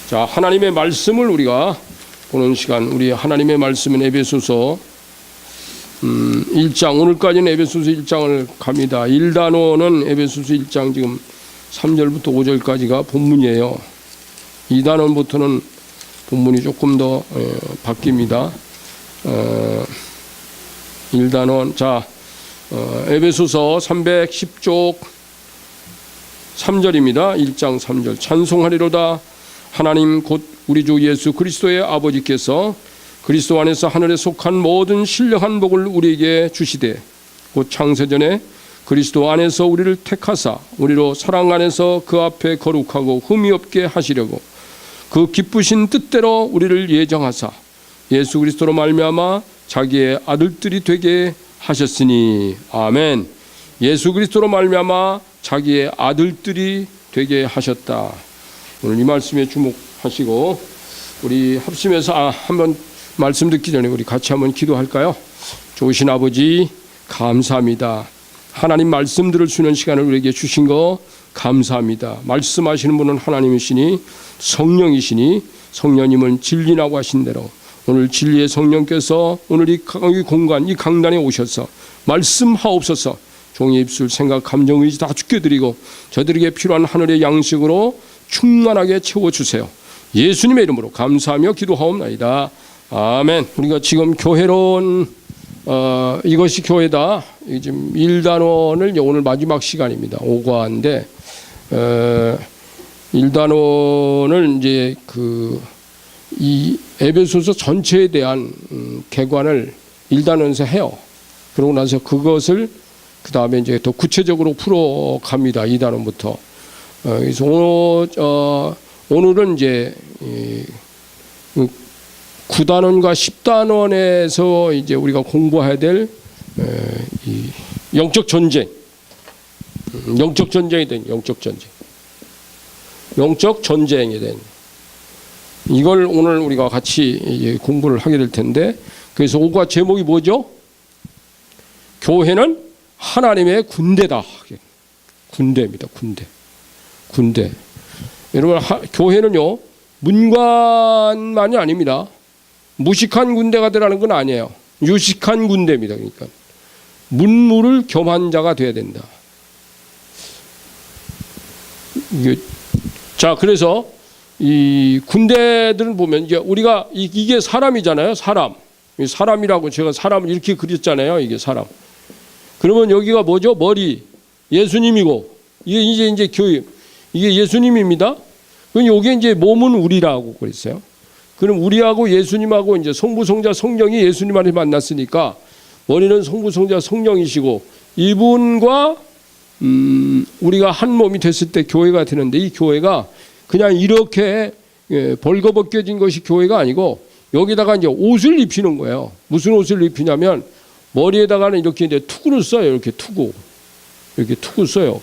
자, 하나님의 말씀을 우리가 보는 시간, 우리 하나님의 말씀은 에베소서 1장, 오늘까지는 에베소서 1장을 갑니다. 1단원은 에베소서 1장 지금 3절부터 5절까지가 본문이에요. 2단원부터는 본문이 조금 더 바뀝니다. 1단원, 자, 에베소서 310쪽 3절입니다. 1장 3절. 찬송하리로다 하나님 곧 우리 주 예수 그리스도의 아버지께서 그리스도 안에서 하늘에 속한 모든 신령한 복을 우리에게 주시되 곧 창세전에 그리스도 안에서 우리를 택하사 우리로 사랑 안에서 그 앞에 거룩하고 흠이 없게 하시려고 그 기쁘신 뜻대로 우리를 예정하사 예수 그리스도로 말미암아 자기의 아들들이 되게 하셨으니 아멘. 예수 그리스도로 말미암아 자기의 아들들이 되게 하셨다. 오늘 이 말씀에 주목하시고 우리 합심해서 한번 말씀 듣기 전에 우리 같이 한번 기도할까요? 좋으신 아버지 감사합니다. 하나님 말씀 들을 수 있는 시간을 우리에게 주신 거 감사합니다. 말씀하시는 분은 하나님이시니 성령이시니 성령님은 진리라고 하신 대로 오늘 진리의 성령께서 오늘 이 공간 이 강단에 오셔서 말씀하옵소서. 종의 입술 생각 감정 의지 다 주께 드리고 저들에게 필요한 하늘의 양식으로 충만하게 채워주세요. 예수님의 이름으로 감사하며 기도하옵나이다. 아멘. 우리가 지금 교회로 온 이것이 교회다. 지금 1단원을 오늘 마지막 시간입니다. 5과인데 1단원을 이제 이 에베소서 전체에 대한 개관을 1단원에서 해요. 그러고 나서 그것을 그 다음에 이제 더 구체적으로 풀어갑니다. 2단원부터. 그래서 오늘은 이제 9단원과 10단원에서 이제 우리가 공부해야 될 이 영적 전쟁, 영적 전쟁이 된 영적 전쟁, 영적 전쟁에 대한 이걸 오늘 우리가 같이 공부를 하게 될 텐데 그래서 5과 제목이 뭐죠? 교회는 하나님의 군대다. 군대입니다. 군대. 여러분 교회는요 문관만이 아닙니다. 무식한 군대가 되라는 건 아니에요. 유식한 군대입니다. 그러니까 문무를 겸한 자가 돼야 된다. 자, 그래서 이 군대들은 보면 이제 우리가 이게 사람이잖아요. 사람이라고 제가 사람을 이렇게 그렸잖아요. 이게 사람. 그러면 여기가 뭐죠? 머리 예수님이고 이게 이제 교회 이게 예수님입니다. 그럼 여기 이제 몸은 우리라고 그랬어요. 그럼 우리하고 예수님하고 이제 성부 성자 성령이 예수님 안에 만났으니까 머리는 성부 성자 성령이시고 이분과 우리가 한 몸이 됐을 때 교회가 되는데 이 교회가 그냥 이렇게 벌거벗겨진 것이 교회가 아니고 여기다가 이제 옷을 입히는 거예요. 무슨 옷을 입히냐면 머리에다가는 이렇게 이제 투구를 써요. 이렇게 투구 써요.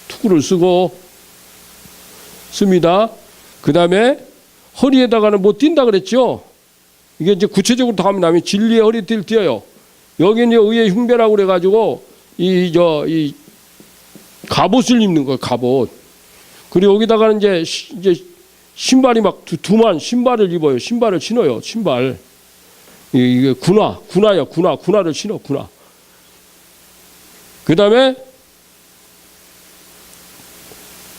투구를 씁니다. 그 다음에 허리에다가는 뭐 띈다 그랬죠. 이게 이제 구체적으로 더 하면 나면 진리의 허리띠를 띄어요. 여기 이제 의의 흉배라고 그래가지고 이 갑옷을 입는 거예요. 갑옷. 그리고 여기다가는 이제 신발이 막 두만 신발을 입어요. 신발을 신어요. 신발. 이게 군화를 신어. 군화. 그 다음에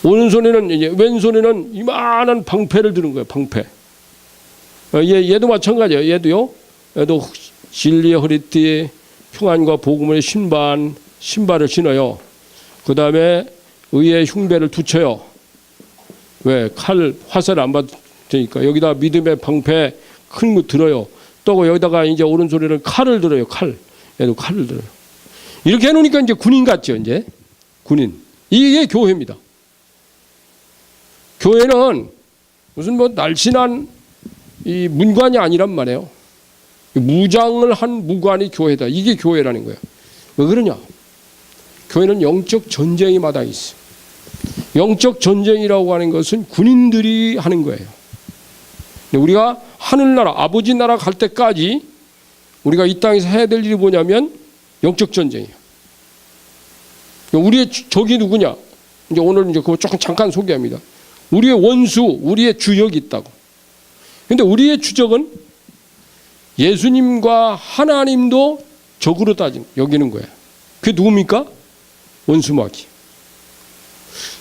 오른손에는 이제 왼손에는 이만한 방패를 드는 거예요. 방패. 얘도 마찬가지예요. 얘도 진리의 허리띠, 평안과 복음의 신발을 신어요. 그 다음에 의의 흉배를 붙여요. 왜? 화살 안 받으니까. 여기다 믿음의 방패 큰 거 들어요. 또 여기다가 이제 오른손에는 칼을 들어요. 얘도 칼을 들어요. 이렇게 해놓으니까 이제 군인 같죠. 이제 군인. 이게 교회입니다. 교회는 무슨 뭐 날씬한 이 문관이 아니란 말이에요. 무장을 한 무관이 교회다. 이게 교회라는 거예요. 왜 그러냐? 교회는 영적 전쟁이 마다에 있어요. 영적 전쟁이라고 하는 것은 군인들이 하는 거예요. 우리가 하늘나라 아버지 나라 갈 때까지 우리가 이 땅에서 해야 될 일이 뭐냐면 영적 전쟁이에요. 우리의 적이 누구냐? 이제 오늘 이제 그거 조금 잠깐 소개합니다. 우리의 원수, 우리의 주역이 있다고. 그런데 우리의 주적은 예수님과 하나님도 적으로 여기는 거예요. 그게 누굽니까? 원수마귀.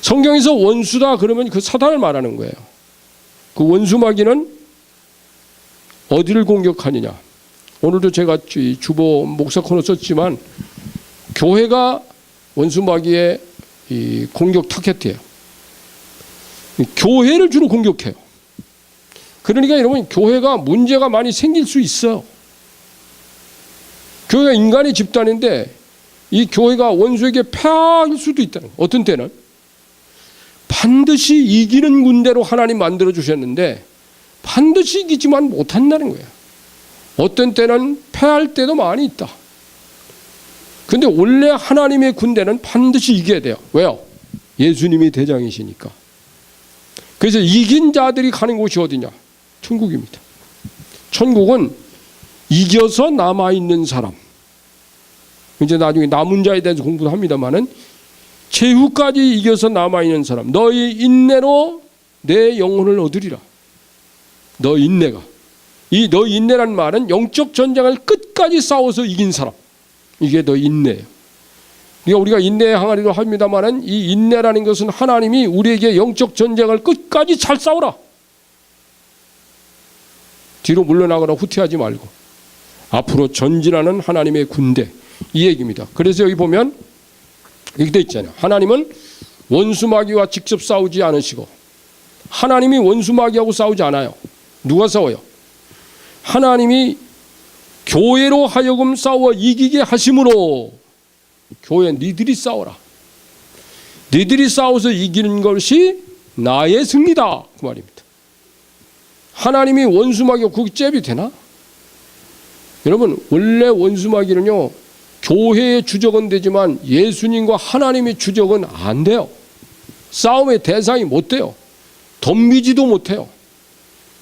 성경에서 원수다 그러면 그 사단을 말하는 거예요. 그 원수마귀는 어디를 공격하느냐. 오늘도 제가 주보 목사 코너 썼지만 교회가 원수마귀의 이 공격 타겟이에요. 교회를 주로 공격해요. 그러니까 여러분 교회가 문제가 많이 생길 수 있어요. 교회가 인간의 집단인데 이 교회가 원수에게 패할 수도 있다는 거예요. 어떤 때는 반드시 이기는 군대로 하나님 만들어 주셨는데 반드시 이기지만 못한다는 거예요. 어떤 때는 패할 때도 많이 있다. 근데 원래 하나님의 군대는 반드시 이겨야 돼요. 왜요? 예수님이 대장이시니까. 그래서 이긴 자들이 가는 곳이 어디냐? 천국입니다. 천국은 이겨서 남아있는 사람. 이제 나중에 남은 자에 대해서 공부도 합니다만은 최후까지 이겨서 남아있는 사람. 너희 인내로 내 영혼을 얻으리라. 너 인내가. 이 너 인내란 말은 영적 전쟁을 끝까지 싸워서 이긴 사람. 이게 너 인내예요. 그러니까 우리가 인내의 항아리로 합니다만은 이 인내라는 것은 하나님이 우리에게 영적 전쟁을 끝까지 잘 싸우라. 뒤로 물러나거나 후퇴하지 말고 앞으로 전진하는 하나님의 군대, 이 얘기입니다. 그래서 여기 보면 이렇게 돼 있잖아요. 하나님은 원수마귀와 직접 싸우지 않으시고 하나님이 원수마귀하고 싸우지 않아요. 누가 싸워요? 하나님이 교회로 하여금 싸워 이기게 하심으로 교회 니들이 싸워라. 니들이 싸워서 이기는 것이 나의 승리다. 그 말입니다. 하나님이 원수마귀가 그게 잽이 되나? 여러분 원래 원수마귀는요 교회의 주적은 되지만 예수님과 하나님의 주적은 안 돼요. 싸움의 대상이 못 돼요. 덤비지도 못해요.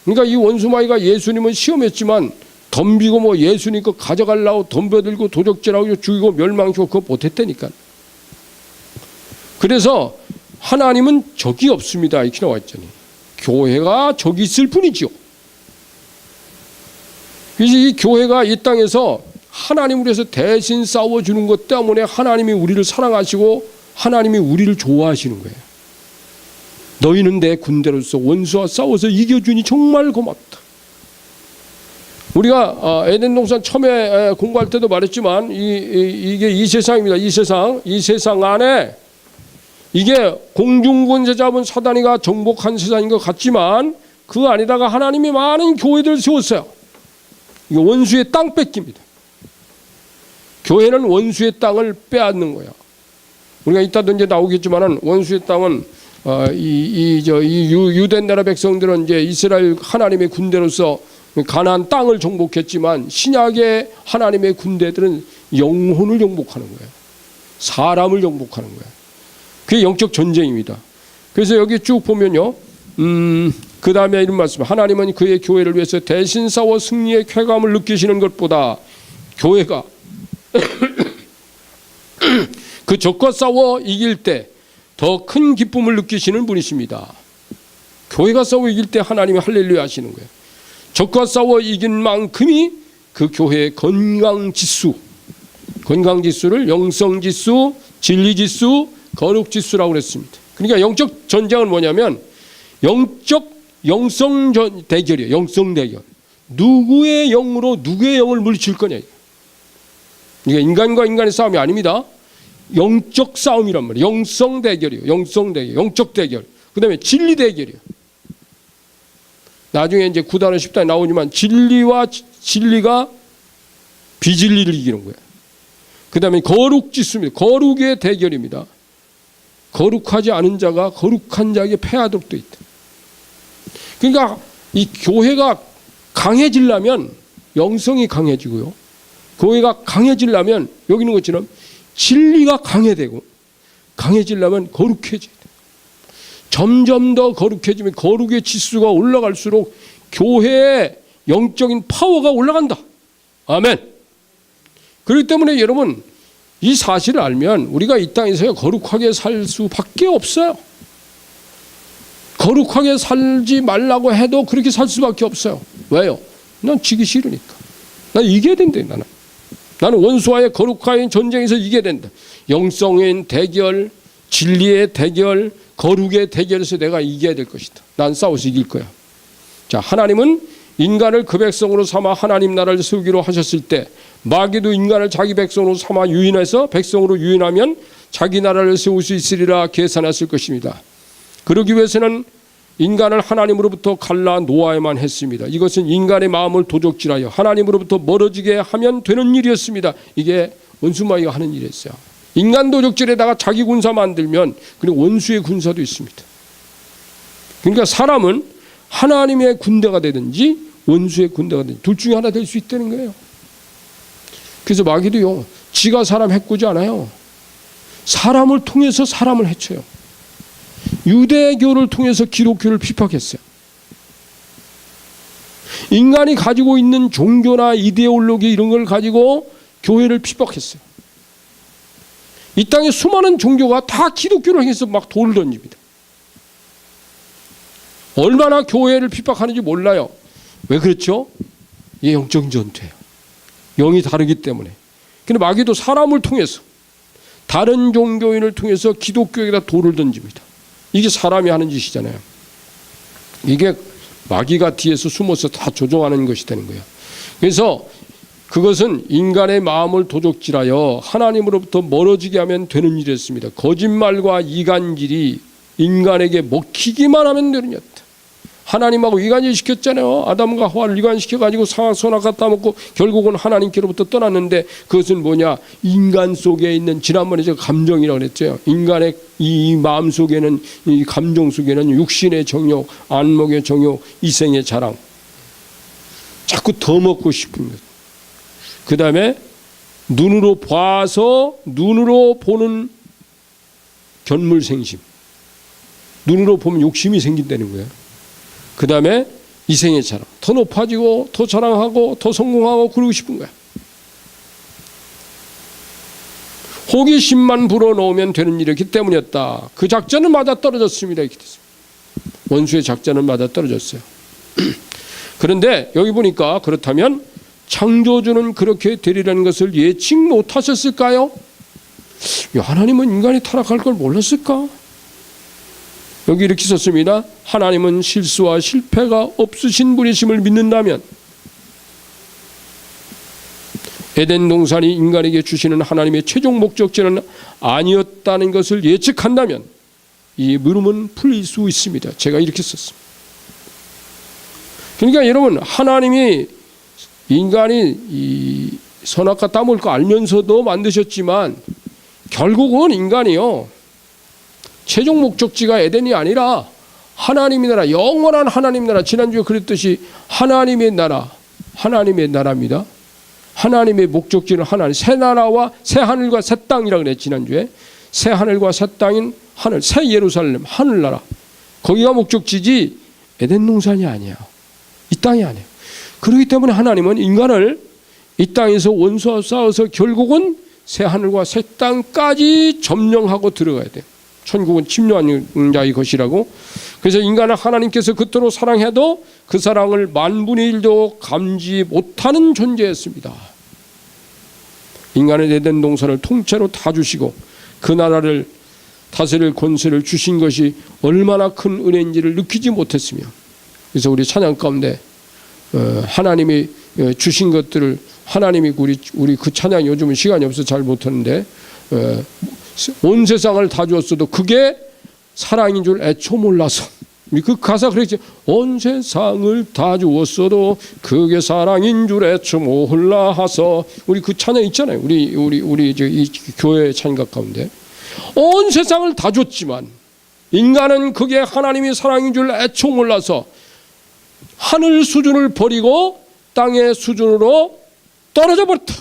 그러니까 이 원수마귀가 예수님은 시험했지만 덤비고 뭐 예수님 거 가져가려고 덤벼들고 도적질하고 죽이고 멸망시키고 그거 못했다니까. 그래서 하나님은 적이 없습니다. 이렇게 나와 있잖아요. 교회가 적이 있을 뿐이지요. 그래서 이 교회가 이 땅에서 하나님을 위해서 대신 싸워주는 것 때문에 하나님이 우리를 사랑하시고 하나님이 우리를 좋아하시는 거예요. 너희는 내 군대로서 원수와 싸워서 이겨주니 정말 고맙다. 우리가 에덴 동산 처음에 공부할 때도 말했지만 이게 이 세상입니다. 이 세상 안에 이게 공중권세 잡은 사단이가 정복한 세상인 것 같지만 그 안에다가 하나님이 많은 교회들을 세웠어요. 이게 원수의 땅 뺏깁니다. 교회는 원수의 땅을 빼앗는 거예요. 우리가 이따도 이제 나오겠지만은 원수의 땅은 유대 나라 백성들은 이제 이스라엘 하나님의 군대로서 가나안 땅을 정복했지만 신약의 하나님의 군대들은 영혼을 정복하는 거예요. 사람을 정복하는 거예요. 그게 영적 전쟁입니다. 그래서 여기 쭉 보면요. 그 다음에 이런 말씀. 하나님은 그의 교회를 위해서 대신 싸워 승리의 쾌감을 느끼시는 것보다 교회가 그 적과 싸워 이길 때 더 큰 기쁨을 느끼시는 분이십니다. 교회가 싸워 이길 때 하나님이 할렐루야 하시는 거예요. 적과 싸워 이긴 만큼이 그 교회의 건강지수를 영성지수, 진리지수, 거룩지수라고 그랬습니다. 그러니까 영적 전쟁은 뭐냐면 영성 대결이에요. 영성 대결. 누구의 영으로 누구의 영을 물리칠 거냐. 이게 인간과 인간의 싸움이 아닙니다. 영적 싸움이란 말이에요. 영성 대결이에요. 영성 대결, 영적 대결. 그 다음에 진리 대결이에요. 나중에 이제 9단원 10단에 나오지만 진리가 비진리를 이기는 거예요. 그 다음에 거룩지수입니다. 거룩의 대결입니다. 거룩하지 않은 자가 거룩한 자에게 패하도록 되어 있다. 그러니까 이 교회가 강해지려면 영성이 강해지고요. 교회가 강해지려면 여기 있는 것처럼 진리가 강해지려면 거룩해져야 돼. 점점 더 거룩해지면 거룩의 지수가 올라갈수록 교회의 영적인 파워가 올라간다. 아멘. 그렇기 때문에 여러분 이 사실을 알면 우리가 이 땅에서 거룩하게 살 수밖에 없어요. 거룩하게 살지 말라고 해도 그렇게 살 수밖에 없어요. 왜요? 난 지기 싫으니까. 난 이겨야 된대. 나는 원수와의 거룩한 전쟁에서 이겨야 된다. 영성의 대결, 진리의 대결, 거룩의 대결에서 내가 이겨야 될 것이다. 난 싸워서 이길 거야. 자, 하나님은 인간을 그 백성으로 삼아 하나님 나라를 세우기로 하셨을 때 마귀도 인간을 자기 백성으로 삼아 유인해서 백성으로 유인하면 자기 나라를 세울 수 있으리라 계산했을 것입니다. 그러기 위해서는 인간을 하나님으로부터 갈라 놓아야만 했습니다. 이것은 인간의 마음을 도적질하여 하나님으로부터 멀어지게 하면 되는 일이었습니다. 이게 원수마귀가 하는 일이었어요. 인간 도적질에다가 자기 군사 만들면 그리고 원수의 군사도 있습니다. 그러니까 사람은 하나님의 군대가 되든지 원수의 군대가 되든지 둘 중에 하나 될 수 있다는 거예요. 그래서 마귀도요, 지가 사람 해꾸지 않아요. 사람을 통해서 사람을 해쳐요. 유대교를 통해서 기독교를 피박했어요. 인간이 가지고 있는 종교나 이데올로기 이런 걸 가지고 교회를 피박했어요. 이 땅에 수많은 종교가 다 기독교를 향해서 막 돌을 던집니다. 얼마나 교회를 핍박하는지 몰라요. 왜 그렇죠? 이게 영적 전투예요. 영이 다르기 때문에. 근데 마귀도 사람을 통해서 다른 종교인을 통해서 기독교에다 돌을 던집니다. 이게 사람이 하는 짓이잖아요. 이게 마귀가 뒤에서 숨어서 다 조종하는 것이 되는 거예요. 그래서 그것은 인간의 마음을 도적질하여 하나님으로부터 멀어지게 하면 되는 일이었습니다. 거짓말과 이간질이 인간에게 먹히기만 하면 되는 일이었다. 하나님하고 이간질 시켰잖아요. 아담과 하와를 이간시켜가지고 선악과 따먹고 결국은 하나님께로부터 떠났는데 그것은 뭐냐? 인간 속에 있는, 지난번에 제가 감정이라고 그랬죠. 인간의 이 마음 속에는, 이 감정 속에는 육신의 정욕, 안목의 정욕, 이생의 자랑, 자꾸 더 먹고 싶은 것. 그 다음에 눈으로 봐서 눈으로 보는 견물생심, 눈으로 보면 욕심이 생긴다는 거예요. 그 다음에 이생의 자랑, 더 높아지고 더 자랑하고 더 성공하고 그러고 싶은 거야. 호기심만 불어넣으면 되는 일이었기 때문이었다. 그 작전은 맞아떨어졌습니다. 이렇게 됐습니다. 원수의 작전은 맞아떨어졌어요. 그런데 여기 보니까 그렇다면 창조주는 그렇게 되리라는 것을 예측 못하셨을까요? 하나님은 인간이 타락할 걸 몰랐을까? 여기 이렇게 썼습니다. 하나님은 실수와 실패가 없으신 분이심을 믿는다면, 에덴 동산이 인간에게 주시는 하나님의 최종 목적지는 아니었다는 것을 예측한다면 이 물음은 풀릴 수 있습니다. 제가 이렇게 썼습니다. 그러니까 여러분, 하나님이 인간이 이 선악과 따먹을 거 알면서도 만드셨지만 결국은 인간이요, 최종 목적지가 에덴이 아니라 하나님의 나라, 영원한 하나님 나라. 지난주에 그랬듯이 하나님의 나라, 하나님의 나라입니다. 하나님의 목적지는 하나님, 새 나라와 새 하늘과 새 땅이라고 그랬지 지난주에. 새 하늘과 새 땅인 하늘, 새 예루살렘, 하늘나라. 거기가 목적지지 에덴 동산이 아니야. 이 땅이 아니야. 그렇기 때문에 하나님은 인간을 이 땅에서 원수와 싸워서 결국은 새 하늘과 새 땅까지 점령하고 들어가야 돼. 천국은 침노하는 자의 것이라고. 그래서 인간을 하나님께서 그토록 사랑해도 그 사랑을 만분의 일도 감지 못하는 존재였습니다. 인간의 에덴 동산을 통째로 다 주시고 그 나라를 다스릴 권세를 주신 것이 얼마나 큰 은혜인지를 느끼지 못했으며, 그래서 우리 찬양 가운데 하나님이 주신 것들을, 하나님이 우리 그 찬양 요즘은 시간이 없어서 잘 못하는데 온 세상을 다 주었어도 그게 사랑인 줄 애초 몰라서, 그 가사 그랬지. 온 세상을 다 주었어도 그게 사랑인 줄 애초 몰라 하서. 우리 그 찬양 있잖아요. 우리 이 교회 찬양 가운데 온 세상을 다 줬지만 인간은 그게 하나님이 사랑인 줄 애초 몰라서 하늘 수준을 버리고 땅의 수준으로 떨어져 버렸다.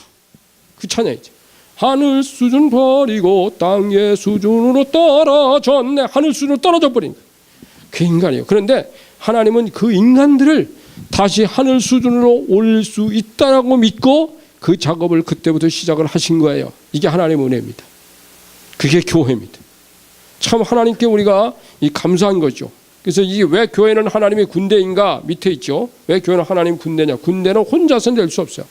그 찬양이지. 하늘 수준 버리고 땅의 수준으로 떨어졌네. 하늘 수준으로 떨어져 버린 그 인간이에요. 그런데 하나님은 그 인간들을 다시 하늘 수준으로 올릴 수 있다라고 믿고 그 작업을 그때부터 시작을 하신 거예요. 이게 하나님의 은혜입니다. 그게 교회입니다. 참 하나님께 우리가 이 감사한 거죠. 그래서 이게 왜 교회는 하나님의 군대인가 밑에 있죠. 왜 교회는 하나님 군대냐. 군대는 혼자서는 될 수 없어요.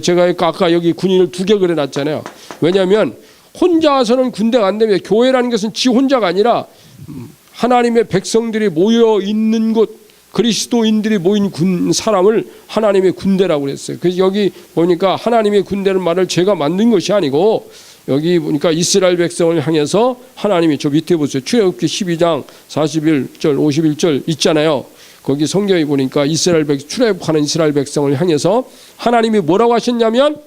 제가 아까 여기 군인을 2개 그려놨잖아요. 왜냐하면 혼자서는 군대가 안 됩니다. 교회라는 것은 지 혼자가 아니라 하나님의 백성들이 모여 있는 곳, 그리스도인들이 모인 사람을 하나님의 군대라고 그랬어요. 그래서 여기 보니까 하나님의 군대는 말을 제가 만든 것이 아니고 여기 보니까 이스라엘 백성을 향해서 하나님이, 저 밑에 보세요. 출애굽기 12장 41절 51절 있잖아요. 거기 성경에 보니까 출애굽하는 이스라엘 백성을 향해서 하나님이 뭐라고 하셨냐면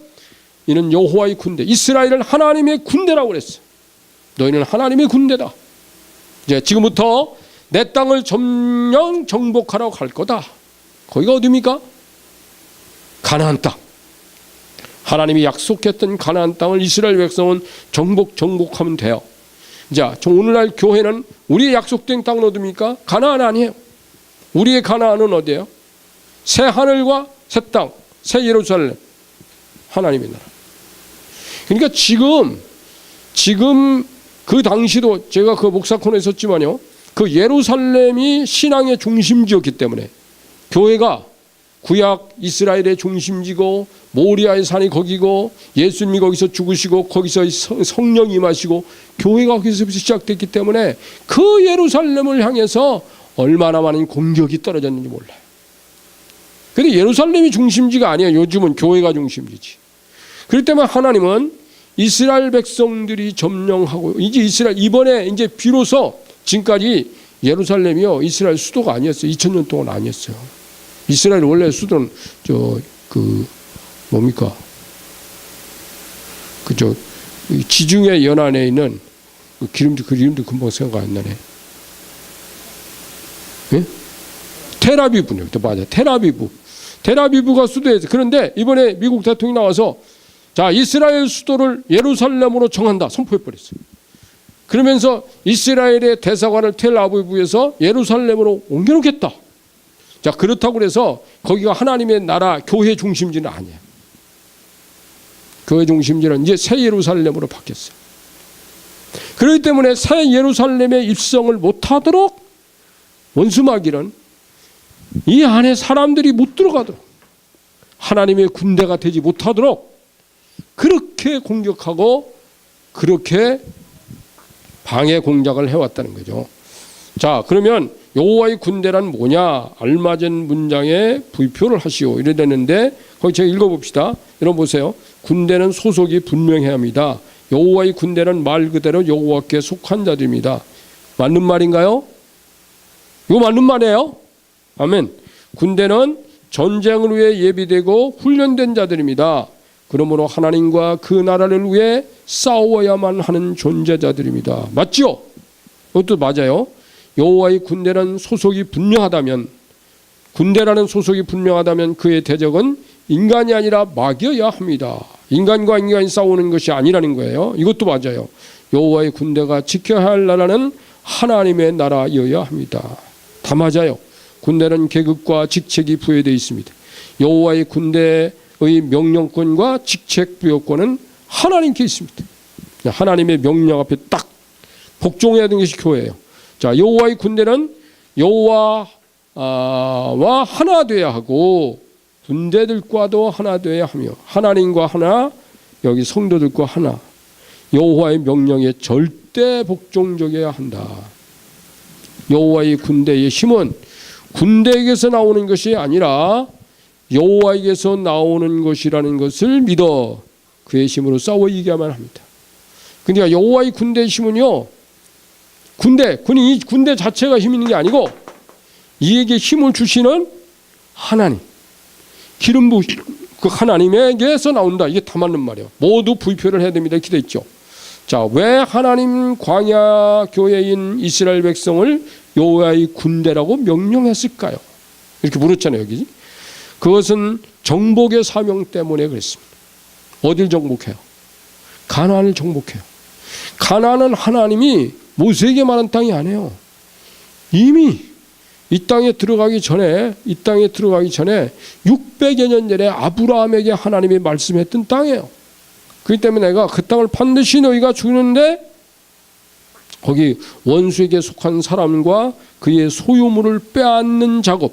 이는 여호와의 군대, 이스라엘은 하나님의 군대라고 그랬어요. 너희는 하나님의 군대다. 이제 지금부터 내 땅을 점령 정복하러 갈 거다. 거기가 어디입니까? 가나안 땅. 하나님이 약속했던 가나안 땅을 이스라엘 백성은 정복하면 돼요. 자, 오늘날 교회는 우리의 약속된 땅은 어디입니까? 가나안 아니에요. 우리의 가나안은 어디예요? 새 하늘과 새 땅, 새 예루살렘, 하나님의 나라. 그러니까 지금 그 당시도 제가 그 목사 코너에 있었지만요, 그 예루살렘이 신앙의 중심지였기 때문에 교회가 구약 이스라엘의 중심지고 모리아의 산이 거기고 예수님이 거기서 죽으시고 거기서 성령이 임하시고 교회가 거기서부터 시작됐기 때문에 그 예루살렘을 향해서 얼마나 많은 공격이 떨어졌는지 몰라요. 그런데 예루살렘이 중심지가 아니에요. 요즘은 교회가 중심지지. 그렇기 때문에 하나님은 이스라엘 백성들이 점령하고 이번에 이제 비로소 지금까지 예루살렘이요, 이스라엘 수도가 아니었어요. 2000년 동안 아니었어요. 이스라엘 원래 수도는 지중해 연안에 있는 그 이름도 금방 생각 안 나네. 예? 텔아비브네요. 맞아. 텔아비브가 수도였어요. 그런데 이번에 미국 대통령이 나와서 자, 이스라엘 수도를 예루살렘으로 정한다 선포해버렸어요. 그러면서 이스라엘의 대사관을 텔아비브에서 예루살렘으로 옮겨놓겠다. 자, 그렇다고 해서 거기가 하나님의 나라 교회 중심지는 아니에요. 교회 중심지는 이제 새 예루살렘으로 바뀌었어요. 그렇기 때문에 새 예루살렘에 입성을 못하도록 원수마귀는 이 안에 사람들이 못 들어가도록, 하나님의 군대가 되지 못하도록 그렇게 공격하고 그렇게 방해 공작을 해왔다는 거죠. 자, 그러면 여호와의 군대란 뭐냐? 알맞은 문장에 부표를 하시오. 이래 되는데 거기 제가 읽어봅시다. 여러분 보세요. 군대는 소속이 분명해야 합니다. 여호와의 군대는 말 그대로 여호와께 속한 자들입니다. 맞는 말인가요? 이거 맞는 말이에요. 아멘. 군대는 전쟁을 위해 예비되고 훈련된 자들입니다. 그러므로 하나님과 그 나라를 위해 싸워야만 하는 존재자들입니다. 맞죠? 그것도 맞아요. 여호와의 군대는 소속이 분명하다면, 군대라는 소속이 분명하다면 그의 대적은 인간이 아니라 마귀여야 합니다. 인간과 인간이 싸우는 것이 아니라는 거예요. 이것도 맞아요. 여호와의 군대가 지켜야 할 나라는 하나님의 나라여야 합니다. 다 맞아요. 군대는 계급과 직책이 부여되어 있습니다. 여호와의 군대의 명령권과 직책 부여권은 하나님께 있습니다. 하나님의 명령 앞에 딱 복종해야 되는 것이 교회예요. 자, 여호와의 군대는 여호와와 하나 되어야 하고 군대들과도 하나 되어야 하며 하나님과 하나, 여기 성도들과 하나, 여호와의 명령에 절대 복종적이어야 한다. 여호와의 군대의 힘은 군대에게서 나오는 것이 아니라 여호와에게서 나오는 것이라는 것을 믿어 그의 힘으로 싸워 이기야만 합니다. 그러니까 여호와의 군대의 힘은요, 이 군대 자체가 힘 있는 게 아니고 이에게 힘을 주시는 하나님, 기름 부으신 그 하나님에게서 나온다. 이게 다 맞는 말이에요. 모두 부표를 해야 됩니다. 이렇게 돼 있죠. 자, 왜 하나님 광야 교회인 이스라엘 백성을 여호와의 군대라고 명령했을까요? 이렇게 물었잖아요. 여기. 그것은 정복의 사명 때문에 그랬습니다. 어딜 정복해요? 가나안을 정복해요. 가나안은 하나님이 모세에게 말한 땅이 아니에요. 이미 이 땅에 들어가기 전에 600여 년 전에 아브라함에게 하나님이 말씀했던 땅이에요. 그렇기 때문에 내가 그 땅을 반드시 너희가 주는데 거기 원수에게 속한 사람과 그의 소유물을 빼앗는 작업,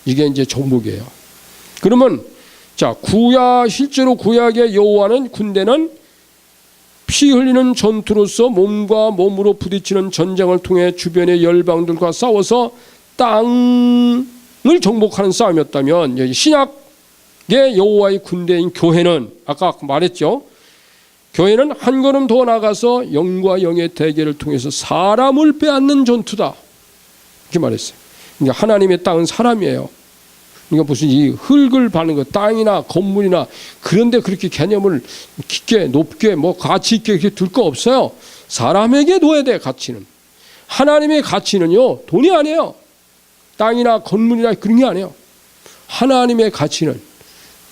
이게 이제 정복이에요. 그러면 자, 실제로 구약의 여호와는 군대는 피 흘리는 전투로서 몸과 몸으로 부딪히는 전쟁을 통해 주변의 열방들과 싸워서 땅을 정복하는 싸움이었다면, 신약의 여호와의 군대인 교회는 아까 말했죠. 교회는 한 걸음 더 나가서 영과 영의 대결을 통해서 사람을 빼앗는 전투다, 이렇게 말했어요. 그러니까 하나님의 땅은 사람이에요. 그러니까 무슨 이 흙을 파는 거, 땅이나 건물이나 그런데 그렇게 개념을 깊게 높게 뭐 가치 있게 이렇게 둘 거 없어요. 사람에게 둬야 돼. 가치는, 하나님의 가치는요 돈이 아니에요. 땅이나 건물이나 그런 게 아니에요. 하나님의 가치는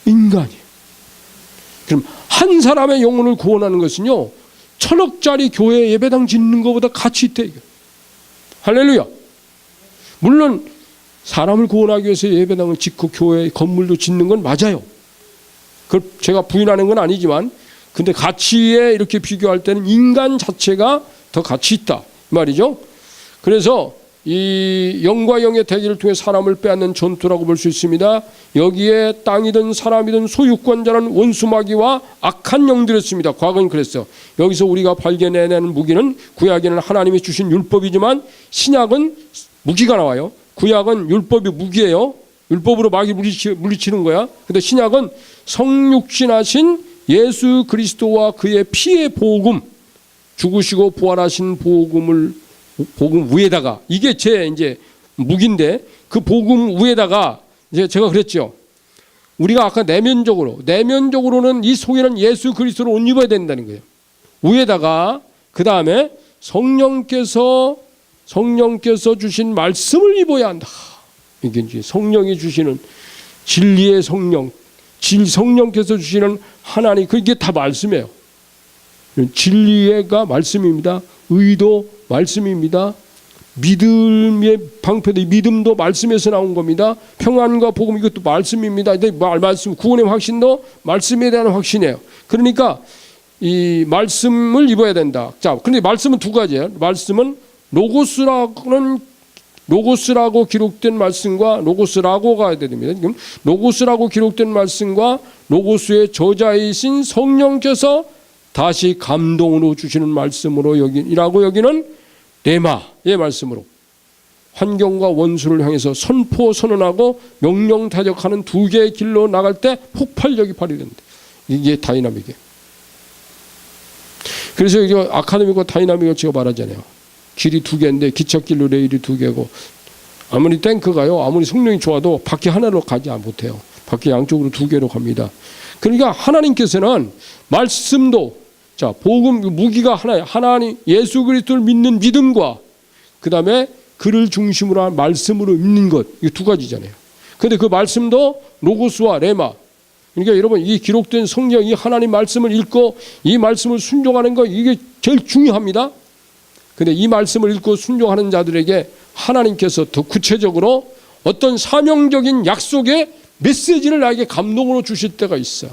인간이에요. 그럼 한 사람의 영혼을 구원하는 것은요 1,000억짜리 교회 예배당 짓는 것보다 가치 있대. 할렐루야. 물론 사람을 구원하기 위해서 예배당을 짓고 교회 건물도 짓는 건 맞아요. 그걸 제가 부인하는 건 아니지만, 근데 가치에 이렇게 비교할 때는 인간 자체가 더 가치 있다 말이죠. 그래서 이 영과 영의 대결을 통해 사람을 빼앗는 전투라고 볼 수 있습니다. 여기에 땅이든 사람이든 소유권자는 원수마귀와 악한 영들이었습니다. 과거는 그랬어요. 여기서 우리가 발견해내는 무기는 구약에는 하나님이 주신 율법이지만 신약은 무기가 나와요. 구약은 율법이 무기예요. 율법으로 마귀 물리치는 거야. 근데 신약은 성육신하신 예수 그리스도와 그의 피의 복음, 죽으시고 부활하신 복음 위에다가, 이게 제 이제 무기인데, 그 복음 위에다가 이제 제가 그랬죠. 우리가 아까 내면적으로는 이 속에는 예수 그리스도를 옷 입어야 된다는 거예요. 위에다가 그 다음에 성령께서 주신 말씀을 입어야 한다. 이게 이제 성령이 주시는 진리의 성령께서 주시는 하나님, 그게 다 말씀이에요. 진리가 말씀입니다. 의도 말씀입니다. 믿음의 방패도 믿음도 말씀에서 나온 겁니다. 평안과 복음, 이것도 말씀입니다. 말씀, 구원의 확신도 말씀에 대한 확신이에요. 그러니까 이 말씀을 입어야 된다. 자, 근데 말씀은 두 가지예요. 말씀은 로고스라고 기록된 말씀과, 로고스라고 가야 됩니다. 지금 로고스라고 기록된 말씀과 로고스의 저자이신 성령께서 다시 감동으로 주시는 말씀으로 여기는 레마의 말씀으로 환경과 원수를 향해서 선언하고 명령 대적하는 두 개의 길로 나갈 때 폭발력이 발휘된다. 이게 다이나믹이에요. 그래서 이게 아카데미과 다이나믹을 제가 말하잖아요. 길이 두 개인데 기찻길로 레일이 두 개고, 아무리 탱크가요, 아무리 성능이 좋아도 바퀴 하나로 가지 못해요. 바퀴 양쪽으로 두 개로 갑니다. 그러니까 하나님께서는 말씀도, 자, 복음 무기가 하나예요. 하나님 예수 그리스도를 믿는 믿음과 그 다음에 그를 중심으로 한 말씀으로 믿는 것, 이 두 가지잖아요. 그런데 그 말씀도 로고스와 레마. 그러니까 여러분, 이 기록된 성경, 이 하나님 말씀을 읽고 이 말씀을 순종하는 거, 이게 제일 중요합니다. 그런데 이 말씀을 읽고 순종하는 자들에게 하나님께서 더 구체적으로 어떤 사명적인 약속의 메시지를 나에게 감동으로 주실 때가 있어요.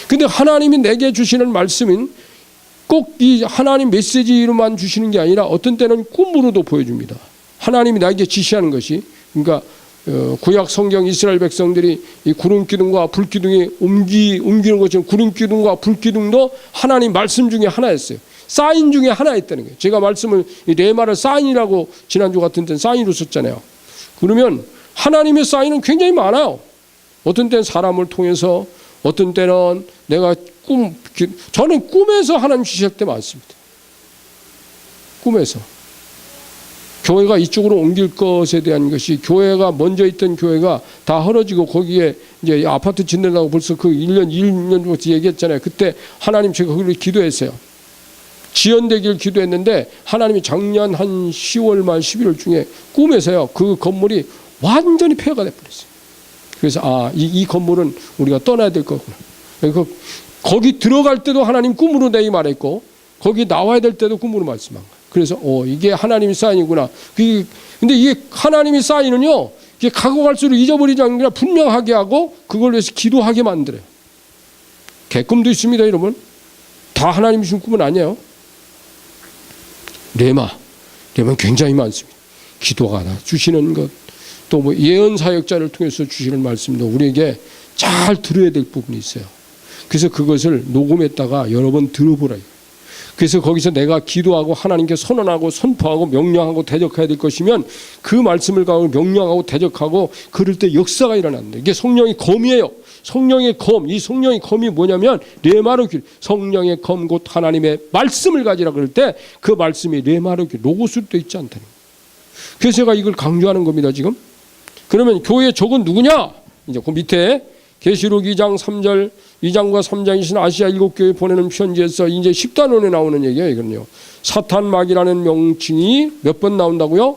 근데 하나님이 내게 주시는 말씀은 꼭 이 하나님 메시지로만 주시는 게 아니라 어떤 때는 꿈으로도 보여줍니다. 하나님이 나에게 지시하는 것이, 그러니까 구약 성경 이스라엘 백성들이 이 구름 기둥과 불 기둥이 옮기는 것처럼 구름 기둥과 불 기둥도 하나님 말씀 중에 하나였어요. 사인 중에 하나였다는 거예요. 제가 말씀을 레마를 사인이라고 지난주 같은 때는 사인으로 썼잖아요. 그러면 하나님의 사인은 굉장히 많아요. 어떤 때는 사람을 통해서, 어떤 때는 내가 저는 꿈에서 하나님 주실 때 많습니다. 꿈에서 교회가 이쪽으로 옮길 것에 대한 것이, 교회가 먼저 있던 교회가 다 헐어지고 거기에 이제 아파트 짓는다고 벌써 그 1년부터 얘기했잖아요. 그때 하나님, 제가 그걸 기도했어요. 지연되길 기도했는데 하나님이 작년 한 10월 말 11월 중에 꿈에서요, 그 건물이 완전히 폐허가 돼버렸어요. 그래서 이 건물은 우리가 떠나야 될 거구나. 거기 들어갈 때도 하나님 꿈으로 내게 말했고, 거기 나와야 될 때도 꿈으로 말씀한 거예요. 그래서 이게 하나님의 사인이구나. 근데 이게 하나님의 사인은요, 이게 가고 갈수록 잊어버리지 않는 게 분명하게 하고 그걸 위해서 기도하게 만들어요. 개꿈도 있습니다, 여러분. 다 하나님 주신 꿈은 아니에요. 레마는 굉장히 많습니다. 기도가 주시는 것, 또 뭐 예언 사역자를 통해서 주시는 말씀도 우리에게 잘 들어야 될 부분이 있어요. 그래서 그것을 녹음했다가 여러 번 들어보라. 그래서 거기서 내가 기도하고 하나님께 선언하고 선포하고 명령하고 대적해야 될 것이면 그 말씀을 가지고 명령하고 대적하고 그럴 때 역사가 일어난다. 이게 성령의 검이에요. 성령의 검. 이 성령의 검이 뭐냐면 레마로 성령의 검 곧 하나님의 말씀을 가지라 그럴 때 그 말씀이 레마로 로고스로 되어 있지 않다는 거예요. 그래서 제가 이걸 강조하는 겁니다. 지금. 그러면 교회의 적은 누구냐? 이제 그 밑에 계시록 2장 3절 2장과 3장이신 아시아 7교회 보내는 편지에서 이제 10단원에 나오는 얘기예요. 이건요. 사탄 마귀라는 명칭이 몇 번 나온다고요?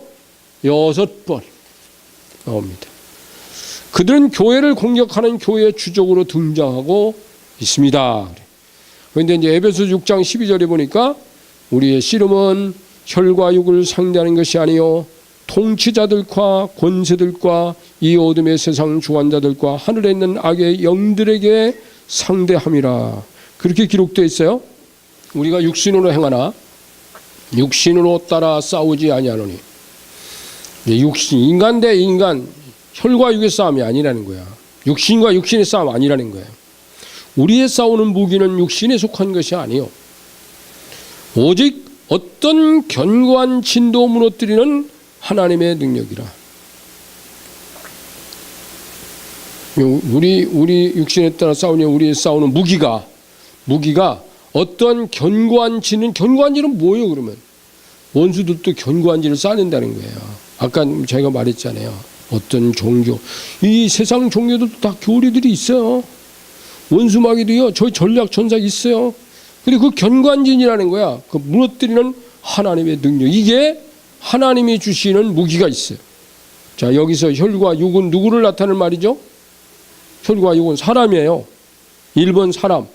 6번 나옵니다. 그들은 교회를 공격하는 교회의 주적으로 등장하고 있습니다. 그런데 이제 에베소 6장 12절에 보니까 우리의 씨름은 혈과 육을 상대하는 것이 아니요 통치자들과 권세들과 이 어둠의 세상 주관자들과 하늘에 있는 악의 영들에게 상대함이라. 그렇게 기록되어 있어요. 우리가 육신으로 행하나 육신으로 따라 싸우지 아니하노니. 육신, 인간 대 인간, 혈과 육의 싸움이 아니라는 거야. 육신과 육신의 싸움 아니라는 거예요. 우리의 싸우는 무기는 육신에 속한 것이 아니요 오직 어떤 견고한 진도 무너뜨리는 하나님의 능력이라. 우리 육신에 따라 싸우니 우리 싸우는 무기가 어떤 견고한 진은 뭐예요? 그러면 원수들도 견고한 진을 쌓는다는 거예요. 아까 제가 말했잖아요. 어떤 종교, 이 세상 종교들도 다 교리들이 있어요. 원수 마귀도요. 저희 전략 전략이 있어요. 그리고 그 견고한 진이라는 거야. 그 무너뜨리는 하나님의 능력. 이게 하나님이 주시는 무기가 있어요. 자, 여기서 혈과 육은 누구를 나타내는 말이죠? 혈과 육은 사람이에요. 1번 사람.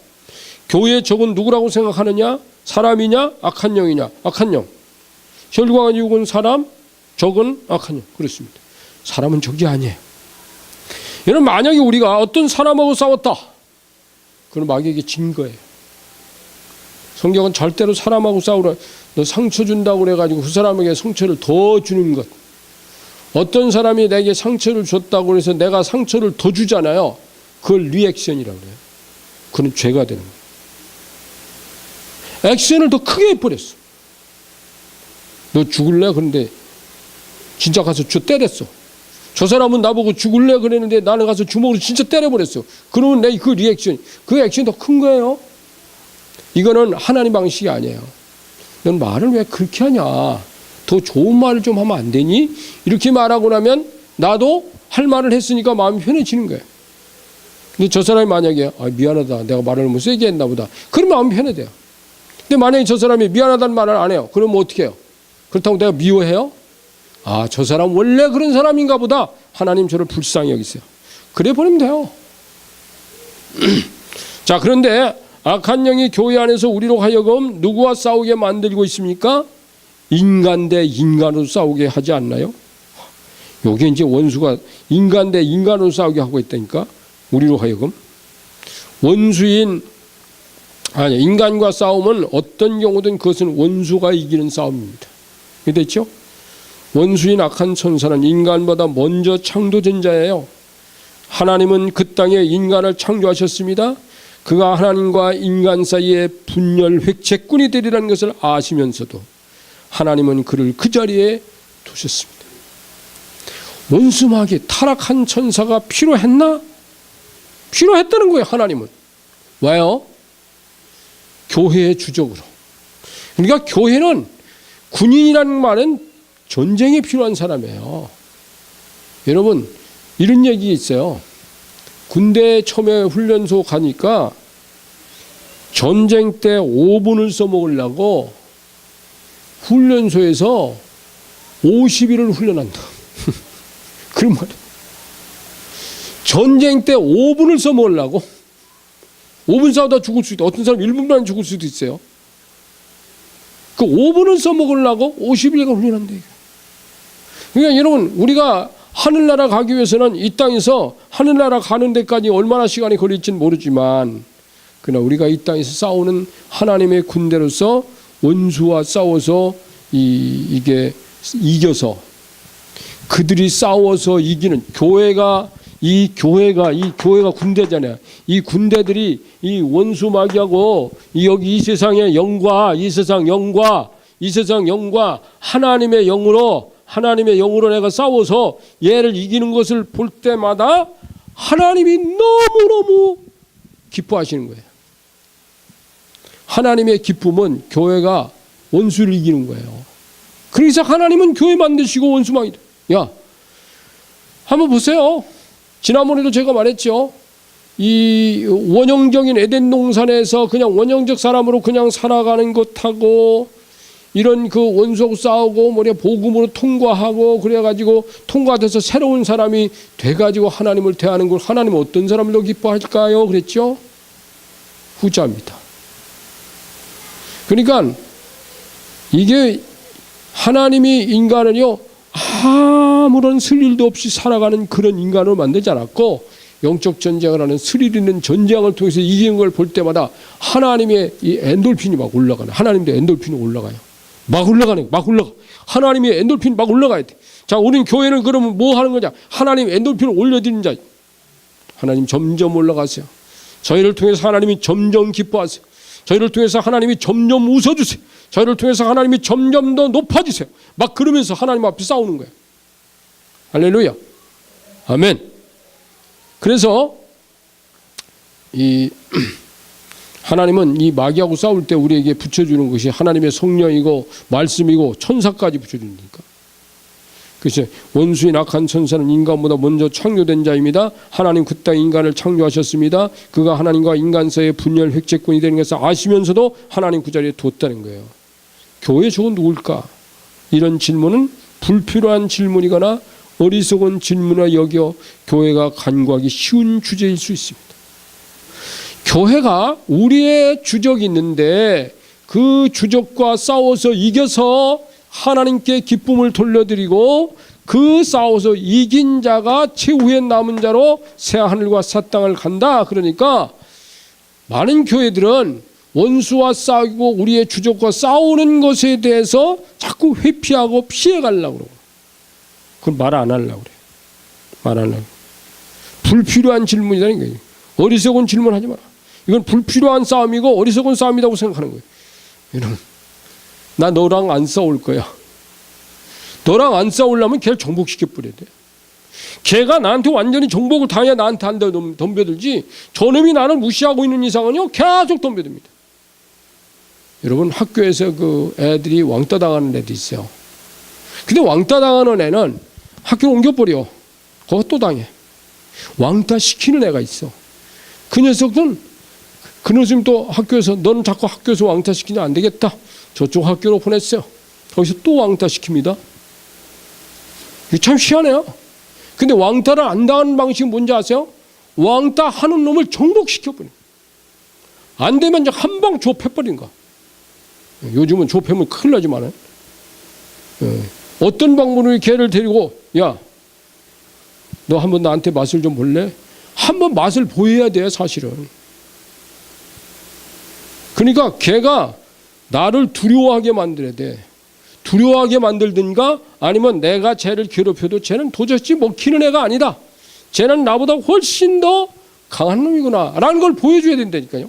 교회의 적은 누구라고 생각하느냐? 사람이냐? 악한 영이냐? 악한 영. 혈과 육은 사람, 적은 악한 영. 그렇습니다. 사람은 적이 아니에요. 여러분, 만약에 우리가 어떤 사람하고 싸웠다. 그럼 마귀에게 진 거예요. 성경은 절대로 사람하고 싸우라. 너 상처 준다고 그래가지고 그 사람에게 상처를 더 주는 것. 어떤 사람이 내게 상처를 줬다고 그래서 내가 상처를 더 주잖아요. 그걸 리액션이라고 그래요. 그건 죄가 되는 거예요. 액션을 더 크게 해버렸어. 너 죽을래? 그런데 진짜 가서 때렸어. 저 사람은 나보고 죽을래? 그랬는데 나는 가서 주먹으로 진짜 때려버렸어. 그러면 내 그 리액션, 그 액션이 더 큰 거예요. 이거는 하나님 방식이 아니에요. 넌 말을 왜 그렇게 하냐? 더 좋은 말을 좀 하면 안 되니? 이렇게 말하고 나면 나도 할 말을 했으니까 마음이 편해지는 거예요. 근데 저 사람이 만약에 미안하다. 내가 말을 너무 세게 했나 보다. 그러면 마음이 편해져요. 근데 만약에 저 사람이 미안하다는 말을 안 해요. 그러면 어떻게 해요? 그렇다고 내가 미워해요? 저 사람 원래 그런 사람인가 보다. 하나님 저를 불쌍히 여기세요. 그래 버리면 돼요. 자, 그런데 악한 영이 교회 안에서 우리로 하여금 누구와 싸우게 만들고 있습니까? 인간 대 인간으로 싸우게 하지 않나요? 요게 이제 원수가 인간 대 인간으로 싸우게 하고 있다니까. 우리로 하여금. 인간과 싸움은 어떤 경우든 그것은 원수가 이기는 싸움입니다. 됐죠? 원수인 악한 천사는 인간보다 먼저 창조된 자예요. 하나님은 그 땅에 인간을 창조하셨습니다. 그가 하나님과 인간 사이에 분열 획책꾼이 되리라는 것을 아시면서도 하나님은 그를 그 자리에 두셨습니다. 원수 마귀 타락한 천사가 필요했나? 필요했다는 거예요. 하나님은. 왜요? 교회의 주적으로. 그러니까 교회는 군인이라는 말은 전쟁에 필요한 사람이에요. 여러분, 이런 얘기 있어요. 군대 처음에 훈련소 가니까 전쟁 때 5분을 써먹으려고 훈련소에서 50일을 훈련한다. 그런 말이에요. 전쟁 때 5분을 써먹으려고 5분 싸우다 죽을 수도 있고 어떤 사람 1분만 죽을 수도 있어요. 그 5분을 써먹으려고 50일간 훈련한다. 그러니까 여러분, 우리가 하늘나라 가기 위해서는 이 땅에서 하늘나라 가는 데까지 얼마나 시간이 걸릴지는 모르지만 그러나 우리가 이 땅에서 싸우는 하나님의 군대로서 원수와 싸워서 이게 이겨서 그들이 싸워서 이기는 이 교회가 군대잖아요. 이 군대들이 이 원수 마귀하고 여기 이 세상의 영과 이 세상 영과 하나님의 영으로 내가 싸워서 얘를 이기는 것을 볼 때마다 하나님이 너무너무 기뻐하시는 거예요. 하나님의 기쁨은 교회가 원수를 이기는 거예요. 그래서 하나님은 교회 만드시고 원수 마귀. 야, 한번 보세요. 지난번에도 제가 말했죠. 이 원형적인 에덴 동산에서 그냥 원형적 사람으로 그냥 살아가는 것하고 이런 그 원수하고 싸우고 복음으로 통과하고 그래가지고 통과돼서 새로운 사람이 돼가지고 하나님을 대하는 걸 하나님은 어떤 사람을 더 기뻐할까요? 그랬죠? 후자입니다. 그러니까 이게 하나님이 인간을요 아무런 스릴도 없이 살아가는 그런 인간으로 만들지 않았고 영적 전쟁을 하는 스릴 있는 전쟁을 통해서 이기는 걸 볼 때마다 하나님의 이 엔돌핀이 막 올라가요. 하나님도 엔돌핀이 올라가요. 막 올라가. 하나님의 엔돌핀이 막 올라가야 돼. 자, 우린 교회는 그러면 뭐 하는 거냐? 하나님 엔돌핀을 올려드리는 자. 하나님 점점 올라가세요. 저희를 통해서 하나님이 점점 기뻐하세요. 저희를 통해서 하나님이 점점 웃어주세요. 저희를 통해서 하나님이 점점 더 높아지세요. 막 그러면서 하나님 앞에 싸우는 거예요. 할렐루야. 아멘. 그래서 이 하나님은 이 마귀하고 싸울 때 우리에게 붙여주는 것이 하나님의 성령이고 말씀이고 천사까지 붙여주니까. 그래서 원수인 악한 천사는 인간보다 먼저 창조된 자입니다. 하나님 그 땅 인간을 창조하셨습니다. 그가 하나님과 인간 사이의 분열 획책권이 되는 것을 아시면서도 하나님 그 자리에 뒀다는 거예요. 교회 저건 누굴까? 이런 질문은 불필요한 질문이거나 어리석은 질문이라 여겨 교회가 간구하기 쉬운 주제일 수 있습니다. 교회가 우리의 주적이 있는데 그 주적과 싸워서 이겨서 하나님께 기쁨을 돌려드리고 그 싸워서 이긴 자가 최후의 남은 자로 새 하늘과 새 땅을 간다. 그러니까 많은 교회들은 원수와 싸우고 우리의 주적과 싸우는 것에 대해서 자꾸 회피하고 피해가려고 그러고 그건 말 안 하려고 그래요. 말 안 하려고. 불필요한 질문이라는 거예요. 어리석은 질문하지 마라. 이건 불필요한 싸움이고 어리석은 싸움이라고 생각하는 거예요. 여러분, 나 너랑 안 싸울 거야. 너랑 안 싸우려면 걔를 정복시켜 버려야 돼. 걔가 나한테 완전히 정복을 당해야 나한테 안 덤벼들지 저놈이 나를 무시하고 있는 이상은요 계속 덤벼듭니다. 여러분, 학교에서 그 애들이 왕따 당하는 애도 있어요. 근데 왕따 당하는 애는 학교를 옮겨버려. 거기 또 당해. 왕따 시키는 애가 있어. 그 녀석은 또 학교에서 너는 자꾸 학교에서 왕따 시키면 안 되겠다. 저쪽 학교로 보냈어요. 거기서 또 왕따 시킵니다. 이게 참 희한해요. 근데 왕따를 안 당하는 방식이 뭔지 아세요? 왕따 하는 놈을 정복시켜버려. 안 되면 이제 한 방 좁혀버린 거. 요즘은 좁히면 큰일 나지만 어떤 방법으로 걔를 데리고 야, 너 한번 나한테 맛을 좀 볼래? 한번 맛을 보여야 돼요, 사실은. 그러니까 걔가 나를 두려워하게 만들어야 돼. 두려워하게 만들든가 아니면 내가 쟤를 괴롭혀도 쟤는 도저히 먹히는 애가 아니다. 쟤는 나보다 훨씬 더 강한 놈이구나 라는 걸 보여줘야 된다니까요.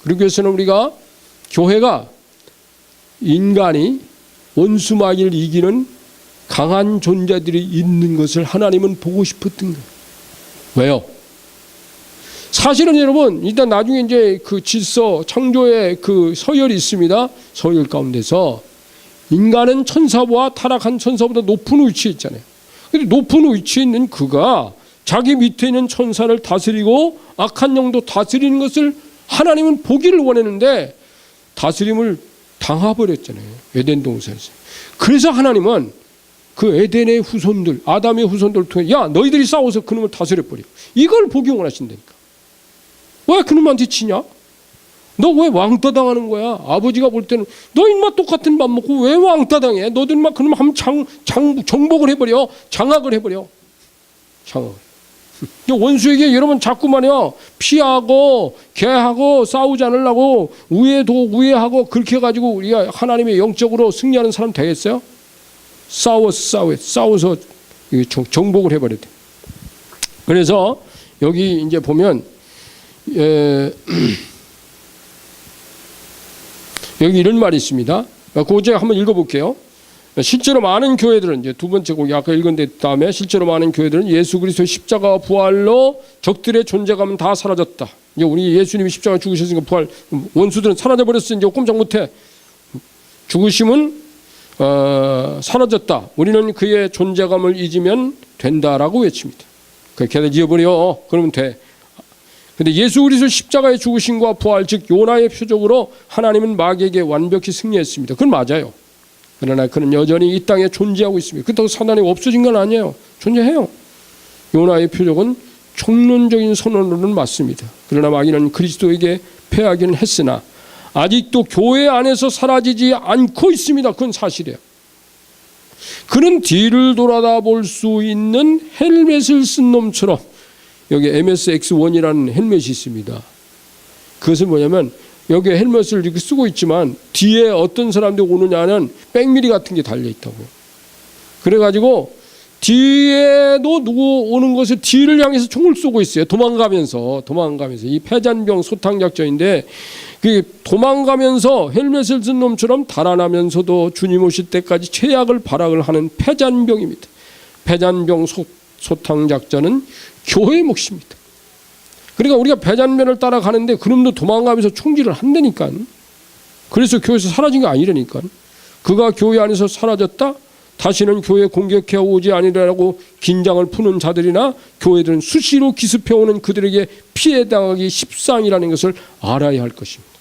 그러기 위해서는 우리가 교회가 인간이 원수 마귀를 이기는 강한 존재들이 있는 것을 하나님은 보고 싶었던 거예요. 왜요? 사실은 여러분, 일단 나중에 이제 그 질서 창조의 그 서열이 있습니다. 서열 가운데서 인간은 천사보다 타락한 천사보다 높은 위치에 있잖아요. 근데 높은 위치에 있는 그가 자기 밑에 있는 천사를 다스리고 악한 영도 다스리는 것을 하나님은 보기를 원했는데 다스림을 당해버렸잖아요. 에덴 동산에서. 그래서 하나님은 그 에덴의 후손들, 아담의 후손들을 통해 야, 너희들이 싸워서 그놈을 다스려버려. 이걸 보기 원하신다니까. 왜 그놈한테 치냐? 너 왜 왕따 당하는 거야? 아버지가 볼 때는 너 인마 똑같은 밥 먹고 왜 왕따 당해? 너도 인마 그놈 한번 정복을 해버려. 장악을 해버려. 장악. 원수에게 여러분 자꾸만요 피하고 걔하고 싸우지 않으려고 우애하고 그렇게 해가지고 우리가 하나님의 영적으로 승리하는 사람 되겠어요? 싸워서 정복을 해버려야 돼. 그래서 여기 이제 보면 여기 이런 말이 있습니다. 그 제가 한번 읽어볼게요. 실제로 많은 교회들은 이제 두 번째 곡이 아까 읽은 다음에 실제로 많은 교회들은 예수 그리스도의 십자가 부활로 적들의 존재감은 다 사라졌다. 이제 우리 예수님이 십자가 죽으셨으니까 부활 원수들은 사라져 버렸어. 이제 꼼짝 못해. 죽으심은 사라졌다. 우리는 그의 존재감을 잊으면 된다라고 외칩니다. 걔들 잊어버려. 그러면 돼. 근데 예수 그리스도 십자가의 죽으심과 부활 즉 요나의 표적으로 하나님은 마귀에게 완벽히 승리했습니다. 그건 맞아요. 그러나 그는 여전히 이 땅에 존재하고 있습니다. 그렇다고 사단이 없어진 건 아니에요. 존재해요. 요나의 표적은 총론적인 선언으로는 맞습니다. 그러나 마귀는 그리스도에게 패하기는 했으나 아직도 교회 안에서 사라지지 않고 있습니다. 그건 사실이에요. 그는 뒤를 돌아다 볼 수 있는 헬멧을 쓴 놈처럼 여기 MSX1이라는 헬멧이 있습니다. 그것은 뭐냐면 여기 헬멧을 이렇게 쓰고 있지만 뒤에 어떤 사람들이 오느냐는 백미리 같은 게 달려있다고. 그래가지고 뒤에도 누구 오는 것을 뒤를 향해서 총을 쏘고 있어요. 도망가면서 이 패잔병 소탕작전인데 그 도망가면서 헬멧을 쓴 놈처럼 달아나면서도 주님 오실 때까지 최악을 발악을 하는 패잔병입니다. 패잔병 소탕작전은 교회의 몫입니다. 그러니까 우리가 배잔면을 따라가는데 그놈도 도망가면서 총질을 한다니까. 그래서 교회에서 사라진 게 아니라니까. 그가 교회 안에서 사라졌다? 다시는 교회 공격해 오지 아니라고 긴장을 푸는 자들이나 교회들은 수시로 기습해오는 그들에게 피해당하기 십상이라는 것을 알아야 할 것입니다.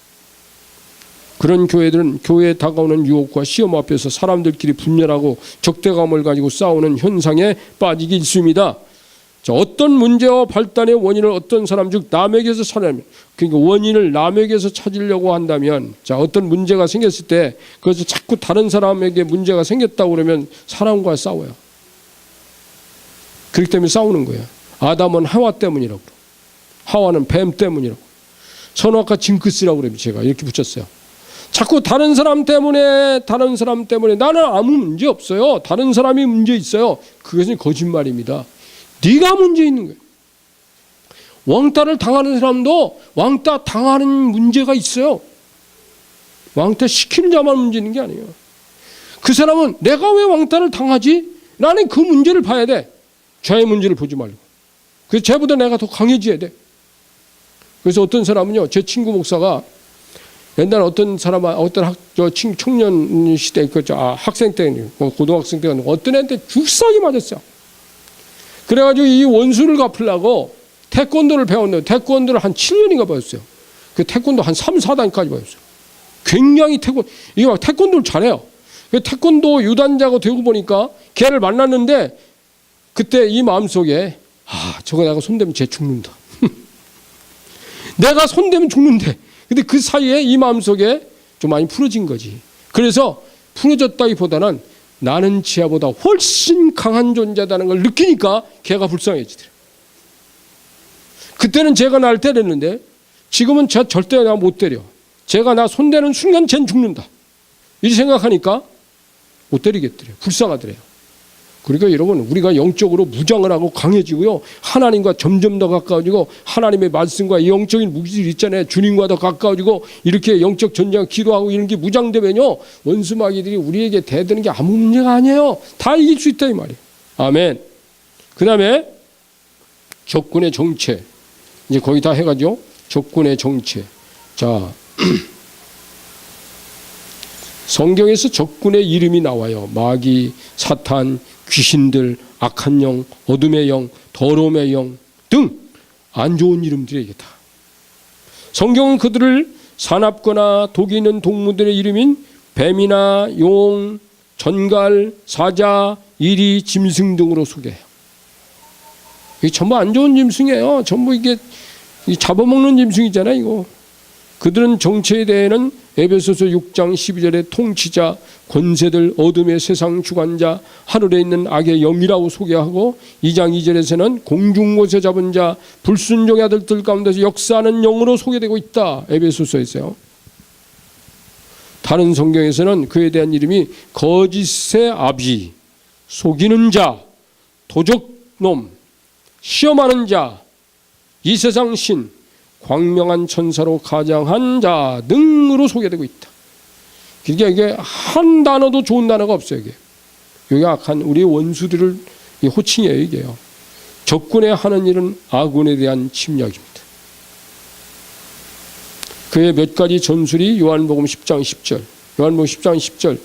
그런 교회들은 교회에 다가오는 유혹과 시험 앞에서 사람들끼리 분열하고 적대감을 가지고 싸우는 현상에 빠지기 일쑤입니다. 자, 어떤 문제와 발단의 원인을 어떤 사람 즉 남에게서 찾으면 그러니까 원인을 남에게서 찾으려고 한다면 자 어떤 문제가 생겼을 때 그래서 자꾸 다른 사람에게 문제가 생겼다고 그러면 사람과 싸워요. 그렇기 때문에 싸우는 거예요. 아담은 하와 때문이라고 하와는 뱀 때문이라고 선악과 징크스라고 그래요. 제가 이렇게 붙였어요. 자꾸 다른 사람 때문에 나는 아무 문제 없어요. 다른 사람이 문제 있어요. 그것은 거짓말입니다. 네가 문제 있는 거예요. 왕따를 당하는 사람도 왕따 당하는 문제가 있어요. 왕따 시키는 자만 문제 있는 게 아니에요. 그 사람은 내가 왜 왕따를 당하지? 나는 그 문제를 봐야 돼. 죄의 문제를 보지 말고. 그래서 죄보다 내가 더 강해져야 돼. 그래서 어떤 사람은요, 제 친구 목사가 옛날 어떤 사람, 청년 시대, 학생 때, 고등학생 때, 어떤 애한테 죽상이 맞았어요. 그래가지고 이 원수를 갚으려고 태권도를 배웠는데 태권도를 한 7년인가 배웠어요. 그 태권도 한 3, 4단까지 배웠어요. 굉장히 이게 막 태권도를 잘해요. 태권도 유단자가 되고 보니까 걔를 만났는데 그때 이 마음속에 저거 내가 손대면 쟤 죽는다. 내가 손대면 죽는데. 근데 그 사이에 이 마음속에 좀 많이 풀어진 거지. 그래서 풀어졌다기보다는 나는 지하보다 훨씬 강한 존재다는 걸 느끼니까 걔가 불쌍해지더래. 그때는 제가 날 때렸는데 지금은 쟤 절대 나 못 때려. 제가 나 손대는 순간 쟤는 죽는다. 이렇게 생각하니까 못 때리겠더래요. 불쌍하더래요. 그러니까 여러분 우리가 영적으로 무장을 하고 강해지고요. 하나님과 점점 더 가까워지고 하나님의 말씀과 영적인 무기들 있잖아요. 주님과 더 가까워지고 이렇게 영적 전쟁 기도하고 이런 게 무장되면요. 원수 마귀들이 우리에게 대드는 게 아무 문제가 아니에요. 다 이길 수 있다 이 말이에요. 아멘. 그 다음에 적군의 정체. 이제 거의 다 해가지고 적군의 정체. 자 성경에서 적군의 이름이 나와요. 마귀, 사탄, 귀신들, 악한 영, 어둠의 영, 더러움의 영 등 안 좋은 이름들에게 다. 성경은 그들을 사납거나 독이 있는 동물들의 이름인 뱀이나 용, 전갈, 사자, 이리, 짐승 등으로 소개해요. 이게 전부 안 좋은 짐승이에요. 전부 이게 잡아먹는 짐승이잖아요. 이거. 그들은 정체에 대해는 에베소서 6장 12절에 통치자, 권세들, 어둠의 세상 주관자, 하늘에 있는 악의 영이라고 소개하고 2장 2절에서는 공중곳에 잡은 자, 불순종의 아들들 가운데서 역사하는 영으로 소개되고 있다. 에베소서에서요. 다른 성경에서는 그에 대한 이름이 거짓의 아비, 속이는 자, 도적놈, 시험하는 자, 이 세상 신, 광명한 천사로 가장한 자 등으로 소개되고 있다. 그러니까 이게 한 단어도 좋은 단어가 없어요. 이게 악한 우리 원수들을 호칭이에요. 이게요. 적군의 하는 일은 아군에 대한 침략입니다. 그의 몇 가지 전술이 요한복음 10장 10절, 요한복음 10장 10절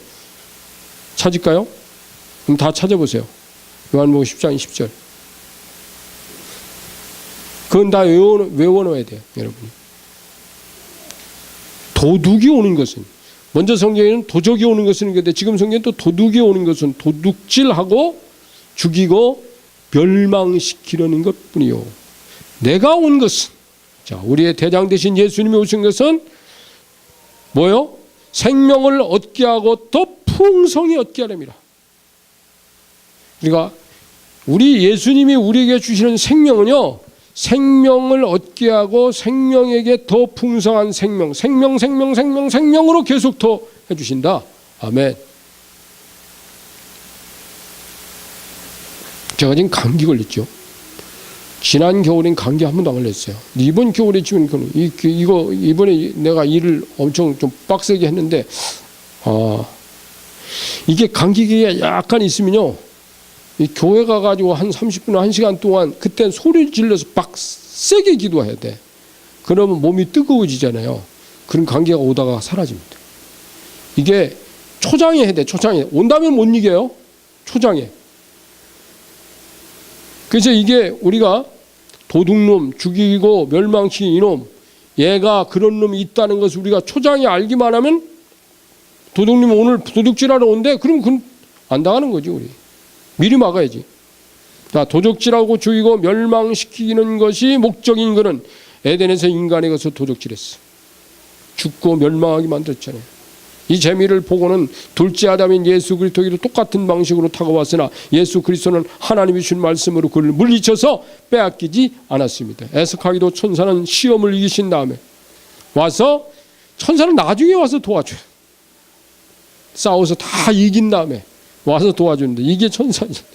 찾을까요? 그럼 다 찾아보세요. 요한복음 10장 10절. 그건 다 외워놓아야 돼요, 여러분이. 도둑이 오는 것은, 먼저 성경에는 도적이 오는 것은 있는데 지금 성경은 또 도둑이 오는 것은 도둑질하고 죽이고 멸망시키려는 것뿐이요. 내가 온 것은, 자, 우리의 대장 되신 예수님이 오신 것은 뭐요? 생명을 얻게 하고 더 풍성히 얻게 하렵니다. 그러니까 우리 예수님이 우리에게 주시는 생명은요, 생명을 얻게 하고 생명에게 더 풍성한 생명으로 계속 더 해주신다. 아멘. 제가 지금 감기 걸렸죠. 지난 겨울엔 감기 한 번도 안 걸렸어요. 이번 겨울에 지금 이거 이번에 내가 일을 엄청 좀 빡세게 했는데 이게 감기가 약간 있으면요, 이 교회 가가지고 한 30분이나 1시간 동안 그땐 소리를 질러서 빡세게 기도해야 돼. 그러면 몸이 뜨거워지잖아요. 그런 감기가 오다가 사라집니다. 이게 초장에 해야 돼. 초장에 온다면 못 이겨요. 초장에. 그래서 이게 우리가 도둑놈, 죽이고 멸망시킨 이놈, 얘가 그런 놈이 있다는 것을 우리가 초장에 알기만 하면, 도둑님 오늘 도둑질하러 온대, 그럼 그건 안 당하는 거지. 우리 미리 막아야지. 자, 도적질하고 죽이고 멸망시키는 것이 목적인 것은 에덴에서 인간의 것을 도적질했어. 죽고 멸망하게 만들었잖아요. 이 재미를 보고는 둘째 아담인 예수 그리스도에게도 똑같은 방식으로 다가왔으나 예수 그리스도는 하나님이 준 말씀으로 그를 물리쳐서 빼앗기지 않았습니다. 애석하기도 천사는 시험을 이기신 다음에 와서, 천사는 나중에 와서 도와줘요. 싸워서 다 이긴 다음에 와서 도와주는데, 이게 천사죠.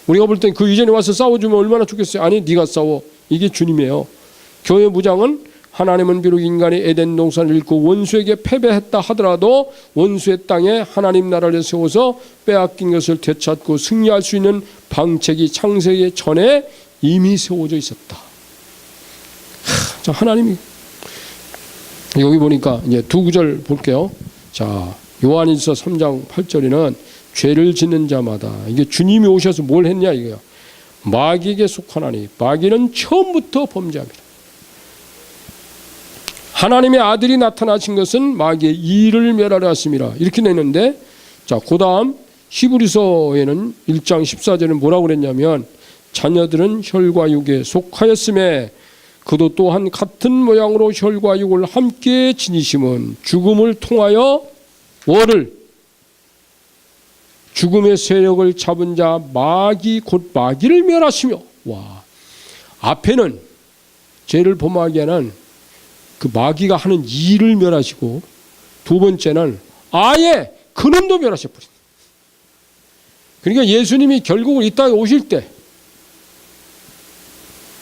우리가 볼 땐 그 이전에 와서 싸워주면 얼마나 좋겠어요. 아니, 네가 싸워. 이게 주님이에요. 교회 무장은, 하나님은 비록 인간이 에덴 동산을 잃고 원수에게 패배했다 하더라도 원수의 땅에 하나님 나라를 세워서 빼앗긴 것을 되찾고 승리할 수 있는 방책이 창세기 전에 이미 세워져 있었다. 자, 하나님이 여기 보니까 이제 두 구절 볼게요. 자, 요한일서 3장 8절에는 죄를 짓는 자마다, 이게 주님이 오셔서 뭘 했냐 이거야. 마귀에게 속하나니 마귀는 처음부터 범죄합니다. 하나님의 아들이 나타나신 것은 마귀의 일을 멸하려 하심이라, 이렇게 내는데, 자, 그 다음 히브리서에는 1장 14절은 뭐라고 그랬냐면, 자녀들은 혈과 육에 속하였음에 그도 또한 같은 모양으로 혈과 육을 함께 지니심은 죽음을 통하여 뭐를? 죽음의 세력을 잡은 자 마귀 곧 마귀를 멸하시며. 와, 앞에는 죄를 범하게 하는 그 마귀가 하는 일을 멸하시고, 두 번째는 아예 그놈도 멸하셔버린다. 그러니까 예수님이 결국은 이 땅에 오실 때,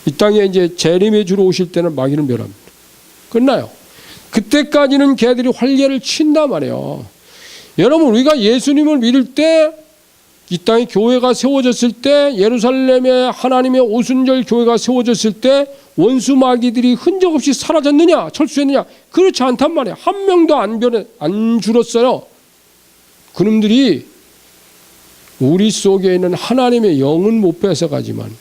이 땅에 이제 재림의 주로 오실 때는 마귀를 멸합니다. 끝나요. 그때까지는 걔들이 활개를 친단 말이에요. 여러분, 우리가 예수님을 믿을 때, 이 땅에 교회가 세워졌을 때, 예루살렘에 하나님의 오순절 교회가 세워졌을 때 원수 마귀들이 흔적 없이 사라졌느냐, 철수했느냐? 그렇지 않단 말이에요. 한 명도 안 줄었어요. 그놈들이 우리 속에 있는 하나님의 영은 못 뺏어가지만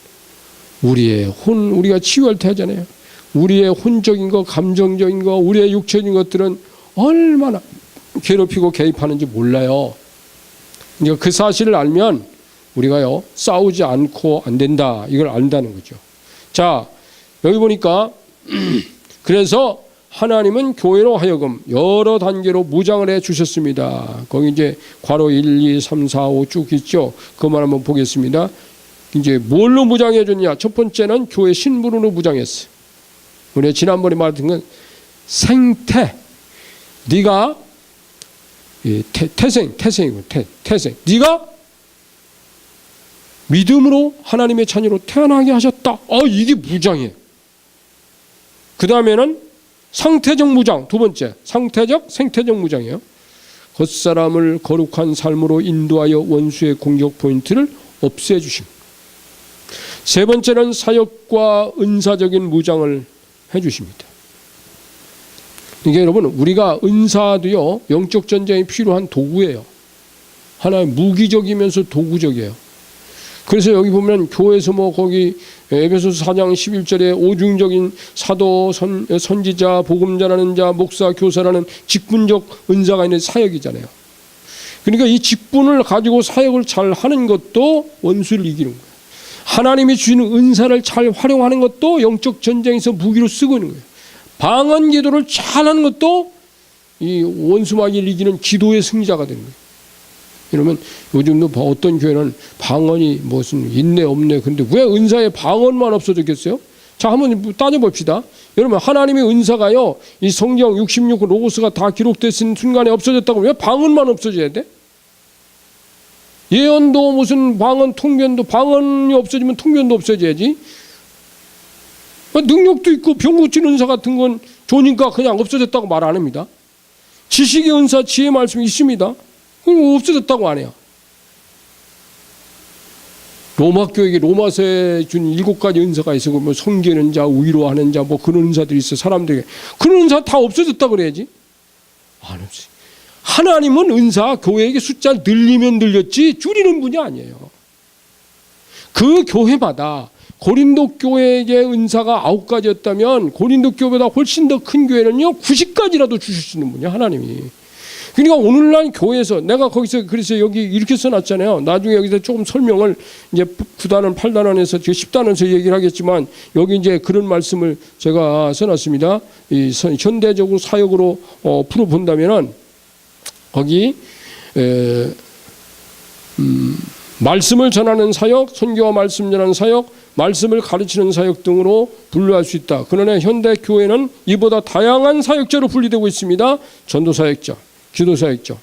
우리가 치유할 때 하잖아요. 우리의 혼적인 것, 감정적인 것, 우리의 육체적인 것들은 얼마나 괴롭히고 개입하는지 몰라요. 그러니까 그 사실을 알면 우리가요, 싸우지 않고 안 된다, 이걸 안다는 거죠. 자, 여기 보니까 그래서 하나님은 교회로 하여금 여러 단계로 무장을 해 주셨습니다. 거기 이제 괄호 1, 2, 3, 4, 5 쭉 있죠. 그만 한번 보겠습니다. 이제 뭘로 무장해 줬냐? 첫 번째는 교회 신분으로 무장했어. 우리 지난번에 말했던 건 생태. 네가 태생이고 태생. 네가 믿음으로 하나님의 자녀로 태어나게 하셨다. 이게 무장이에요. 그 다음에는 상태적 무장. 두 번째, 생태적 무장이에요. 겉사람을 거룩한 삶으로 인도하여 원수의 공격 포인트를 없애주심. 세 번째는 사역과 은사적인 무장을 해주십니다. 이게 여러분, 우리가 은사도요, 영적 전쟁이 필요한 도구예요. 하나의 무기적이면서 도구적이에요. 그래서 여기 보면 교회에서 거기 에베소서 4장 11절에 오중적인 사도, 선지자, 복음자라는 자, 목사, 교사라는 직분적 은사가 있는 사역이잖아요. 그러니까 이 직분을 가지고 사역을 잘 하는 것도 원수를 이기는 거예요. 하나님이 주시는 은사를 잘 활용하는 것도 영적 전쟁에서 무기로 쓰고 있는 거예요. 방언 기도를 잘하는 것도 이 원수마귀를 이기는 기도의 승자가 되는 거예요. 이러면 요즘도 어떤 교회는 방언이 무슨 있네 없네. 근데 왜 은사에 방언만 없어졌겠어요? 자, 한번 따져봅시다. 여러분, 하나님의 은사가요, 이 성경 66 로고스가 다 기록됐은 순간에 없어졌다고 왜 방언만 없어져야 돼? 예언도 무슨 방언, 통변도, 방언이 없어지면 통변도 없어져야지. 능력도 있고 병 고치는 은사 같은 건 좋으니까 그냥 없어졌다고 말 안 합니다. 지식의 은사, 지혜의 말씀이 있습니다. 그럼 없어졌다고 안 해요. 로마 교회에 로마서에 준 7가지 은사가 있어. 뭐 섬기는 자, 위로하는 자, 뭐 그런 은사들이 있어. 사람들에게 그런 은사 다 없어졌다 그래야지. 안 없어. 하나님은 은사 교회에게 숫자를 늘리면 늘렸지 줄이는 분이 아니에요. 그 교회마다 고린도 교회의 은사가 9가지였다면 고린도 교회보다 훨씬 더 큰 교회는요 90가지라도 주실 수 있는 분이에요, 하나님이. 그러니까 오늘날 교회에서 내가 거기서 그래서 여기 이렇게 써놨잖아요. 나중에 여기서 조금 설명을 이제 9단원, 8단원에서 10단원에서 얘기를 하겠지만 여기 이제 그런 말씀을 제가 써놨습니다. 이 현대적으로 사역으로 풀어본다면은 거기 말씀을 전하는 사역, 선교와 말씀 전하는 사역, 말씀을 가르치는 사역 등으로 분류할 수 있다. 그러나 현대 교회는 이보다 다양한 사역자로 분리되고 있습니다. 전도 사역자, 기도 사역자.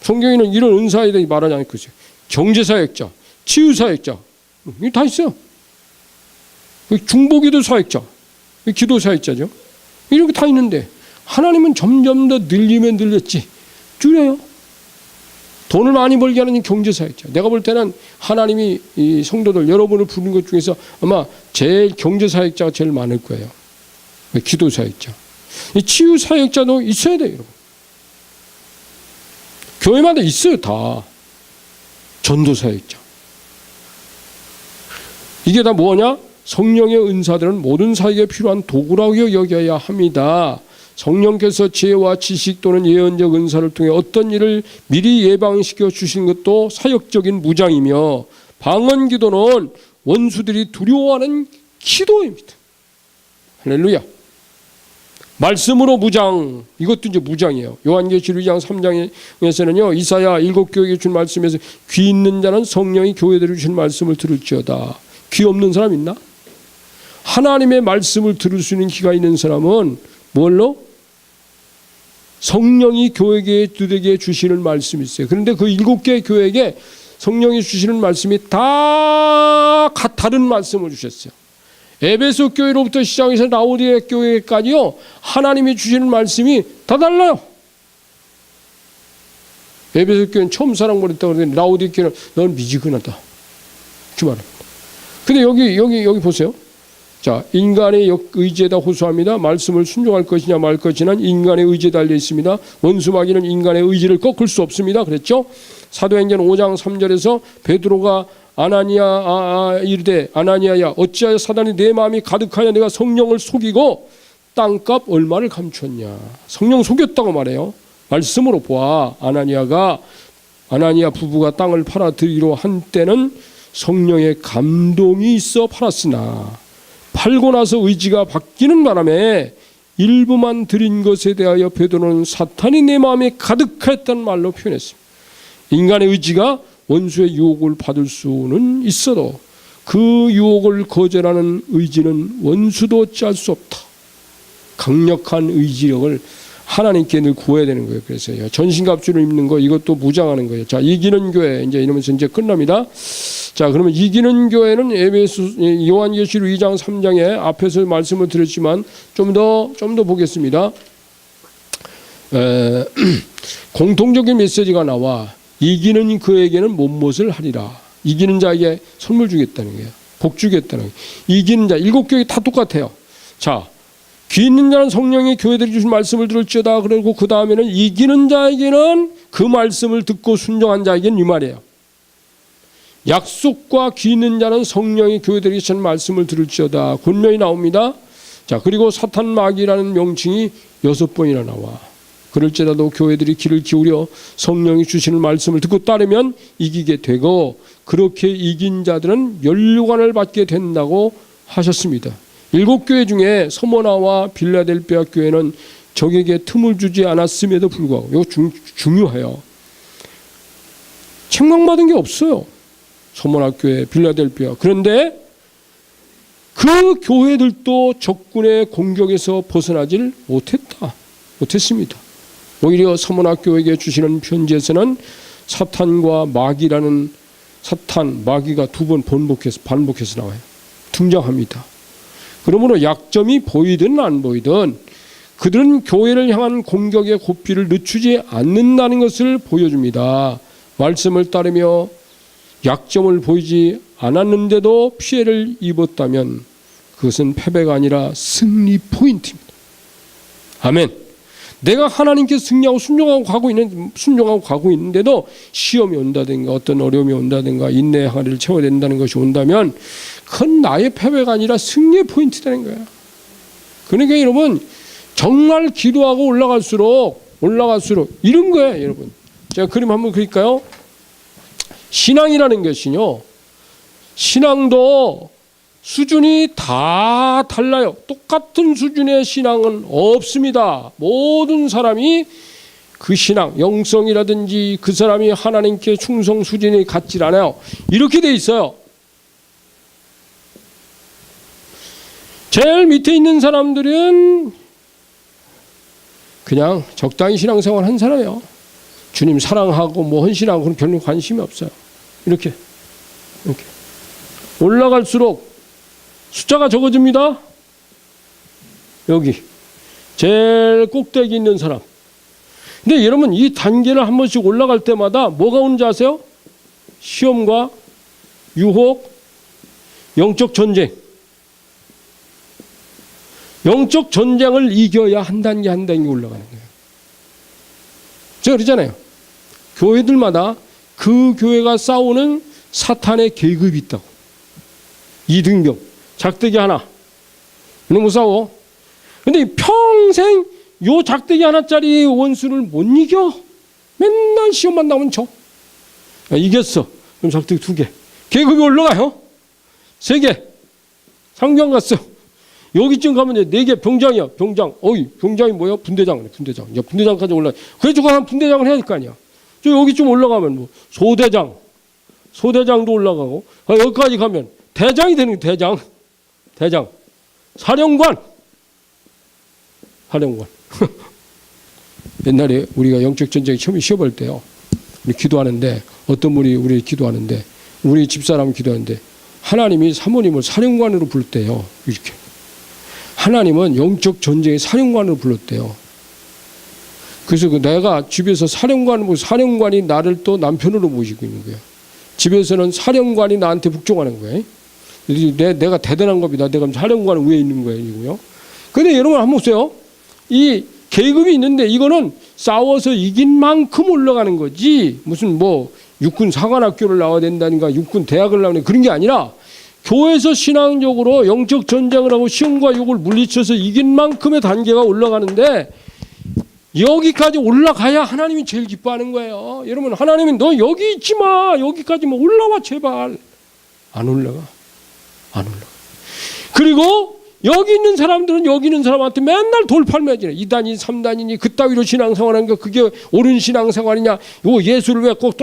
성경에는 이런 은사에 대해 말하지 않고 있어요. 경제 사역자, 치유 사역자, 이게 다 있어요. 중보기도 사역자, 기도 사역자죠. 이렇게 다 있는데 하나님은 점점 더 늘리면 늘렸지 줄여요. 돈을 많이 벌게 하는 경제 사역자. 내가 볼 때는 하나님이 이 성도들 여러분을 부른 것 중에서 아마 제일 경제 사역자가 제일 많을 거예요. 기도 사역자. 이 치유 사역자도 있어야 돼요, 여러분. 교회마다 있어요, 다. 전도 사역자. 이게 다 뭐냐? 성령의 은사들은 모든 사역에 필요한 도구라고 여겨야 합니다. 성령께서 지혜와 지식 또는 예언적 은사를 통해 어떤 일을 미리 예방시켜 주신 것도 사역적인 무장이며 방언 기도는 원수들이 두려워하는 기도입니다. 할렐루야. 말씀으로 무장, 이것도 이제 무장이에요. 요한계시록 2장 3장에서는요 이사야 7교회에 준 말씀에서 귀 있는 자는 성령이 교회들에 주신 말씀을 들을지어다. 귀 없는 사람 있나? 하나님의 말씀을 들을 수 있는 귀가 있는 사람은 뭘로? 성령이 교회에게 주시는 말씀이 있어요. 그런데 그 7개의 교회에게 성령이 주시는 말씀이 다 다른 말씀을 주셨어요. 에베소 교회로부터 시작해서 라오디게 교회까지요 하나님이 주시는 말씀이 다 달라요. 에베소 교회는 처음 사랑받았다고 그러는데 라오디게 교회는 넌 미지근하다 그 말입니다. 근데 여기 보세요. 자, 인간의 의지에다 호소합니다. 말씀을 순종할 것이냐 말 것이냐는 인간의 의지에 달려 있습니다. 원수마귀는 인간의 의지를 꺾을 수 없습니다. 그랬죠? 사도행전 5장 3절에서 베드로가 아나니아 이르되 아나니아야 어찌하여 사단이 내 마음이 가득하여 내가 성령을 속이고 땅값 얼마를 감췄냐. 성령 속였다고 말해요. 말씀으로 보아 아나니아 부부가 땅을 팔아들이기로 한 때는 성령의 감동이 있어 팔았으나 팔고 나서 의지가 바뀌는 바람에 일부만 드린 것에 대하여 베드로는 사탄이 내 마음에 가득했다는 말로 표현했습니다. 인간의 의지가 원수의 유혹을 받을 수는 있어도 그 유혹을 거절하는 의지는 원수도 짤 수 없다. 강력한 의지력을 하나님께 늘 구해야 되는 거예요. 그래서 전신갑주를 입는 거, 이것도 무장하는 거예요. 자, 이기는 교회 이제 이러면서 이제 끝납니다. 자, 그러면 이기는 교회는 요한계시록 2장 3장에 앞에서 말씀을 드렸지만 좀 더 보겠습니다. 공통적인 메시지가 나와 이기는 그에게는 못못을 하리라. 이기는 자에게 선물 주겠다는 거예요. 복 주겠다는 거예요. 이기는 자, 7교회 다 똑같아요. 자, 귀 있는 자는 성령이 교회들이 주신 말씀을 들을지어다. 그리고 그 다음에는 이기는 자에게는 그 말씀을 듣고 순종한 자에게는 이 말이에요. 약속과 귀 있는 자는 성령이 교회들이 주신 말씀을 들을지어다. 분명히 나옵니다. 자, 그리고 사탄 마귀라는 명칭이 6번이나 나와. 그럴지라도 교회들이 귀를 기울여 성령이 주시는 말씀을 듣고 따르면 이기게 되고, 그렇게 이긴 자들은 면류관을 받게 된다고 하셨습니다. 7교회 중에 서머나와 빌라델비아 교회는 적에게 틈을 주지 않았음에도 불구하고, 이거 중요해요. 책망받은 게 없어요. 서머나 교회, 빌라델비아. 그런데 그 교회들도 적군의 공격에서 벗어나질 못했습니다. 오히려 서머나 교회에게 주시는 편지에서는 사탄과 마귀라는 마귀가 2번 반복해서 나와요. 등장합니다. 그러므로 약점이 보이든 안 보이든 그들은 교회를 향한 공격의 고삐를 늦추지 않는다는 것을 보여줍니다. 말씀을 따르며 약점을 보이지 않았는데도 피해를 입었다면 그것은 패배가 아니라 승리 포인트입니다. 아멘. 내가 하나님께 승리하고 순종하고 가고 있는데도 시험이 온다든가 어떤 어려움이 온다든가 인내의 항아리를 채워야 된다는 것이 온다면 그건 나의 패배가 아니라 승리의 포인트라는 거야. 그러니까 여러분, 정말 기도하고 올라갈수록 이런 거예요, 여러분. 제가 그림 한번 그릴까요? 신앙이라는 것이요, 신앙도 수준이 다 달라요. 똑같은 수준의 신앙은 없습니다. 모든 사람이 그 신앙, 영성이라든지 그 사람이 하나님께 충성 수준이 같질 않아요. 이렇게 돼 있어요. 제일 밑에 있는 사람들은 그냥 적당히 신앙생활 한 사람이에요. 주님 사랑하고 뭐 헌신하고 그런 별로 관심이 없어요. 이렇게 올라갈수록 숫자가 적어집니다. 여기 제일 꼭대기 있는 사람. 근데 여러분, 이 단계를 한 번씩 올라갈 때마다 뭐가 오는지 아세요? 시험과 유혹, 영적 전쟁. 영적 전쟁을 이겨야 한 단계 한 단계 올라가는 거예요. 제가 그러잖아요. 교회들마다 그 교회가 싸우는 사탄의 계급이 있다고. 2등병, 작대기 하나. 너무 싸워. 근데 평생 요 작대기 하나짜리 원수를 못 이겨. 맨날 시험만 나오면 져. 이겼어. 그럼 작대기 2개. 계급이 올라가요. 3개. 상병 갔어. 여기쯤 가면 이제 4개 병장이야. 병장. 병장이 뭐야? 분대장. 야, 분대장까지 올라가. 그래서 한 분대장을 해야 될 거 아니야. 저 여기쯤 올라가면 뭐 소대장도 올라가고, 여기까지 가면 대장이 되는 거야. 대장. 사령관. 옛날에 우리가 영적 전쟁 처음에 시험할 때요, 우리 기도하는데, 어떤 분이 우리 기도하는데, 우리 집사람 기도하는데, 하나님이 사모님을 사령관으로 불렀대요. 이렇게. 하나님은 영적 전쟁의 사령관으로 불렀대요. 그래서 내가 집에서 사령관이 나를 또 남편으로 모시고 있는 거예요. 집에서는 사령관이 나한테 복종하는 거예요. 내가 대단한 겁니다. 내가 사령관 위에 있는 거예요. 근데 여러분 한번 보세요. 이 계급이 있는데 이거는 싸워서 이긴 만큼 올라가는 거지, 무슨 뭐 육군 사관학교를 나와야 된다든가 육군 대학을 나오는 그런 게 아니라, 교회에서 신앙적으로 영적 전쟁을 하고 시험과 유혹을 물리쳐서 이긴 만큼의 단계가 올라가는데, 여기까지 올라가야 하나님이 제일 기뻐하는 거예요. 여러분, 하나님은 너 여기 있지 마. 여기까지만 올라와 제발. 안 올라가. 그리고 여기 있는 사람들은 여기 있는 사람한테 맨날 돌팔매지네. 2단이 3단이니 그따위로 신앙생활하는 거 그게 옳은 신앙생활이냐. 요 예수를 왜 꼭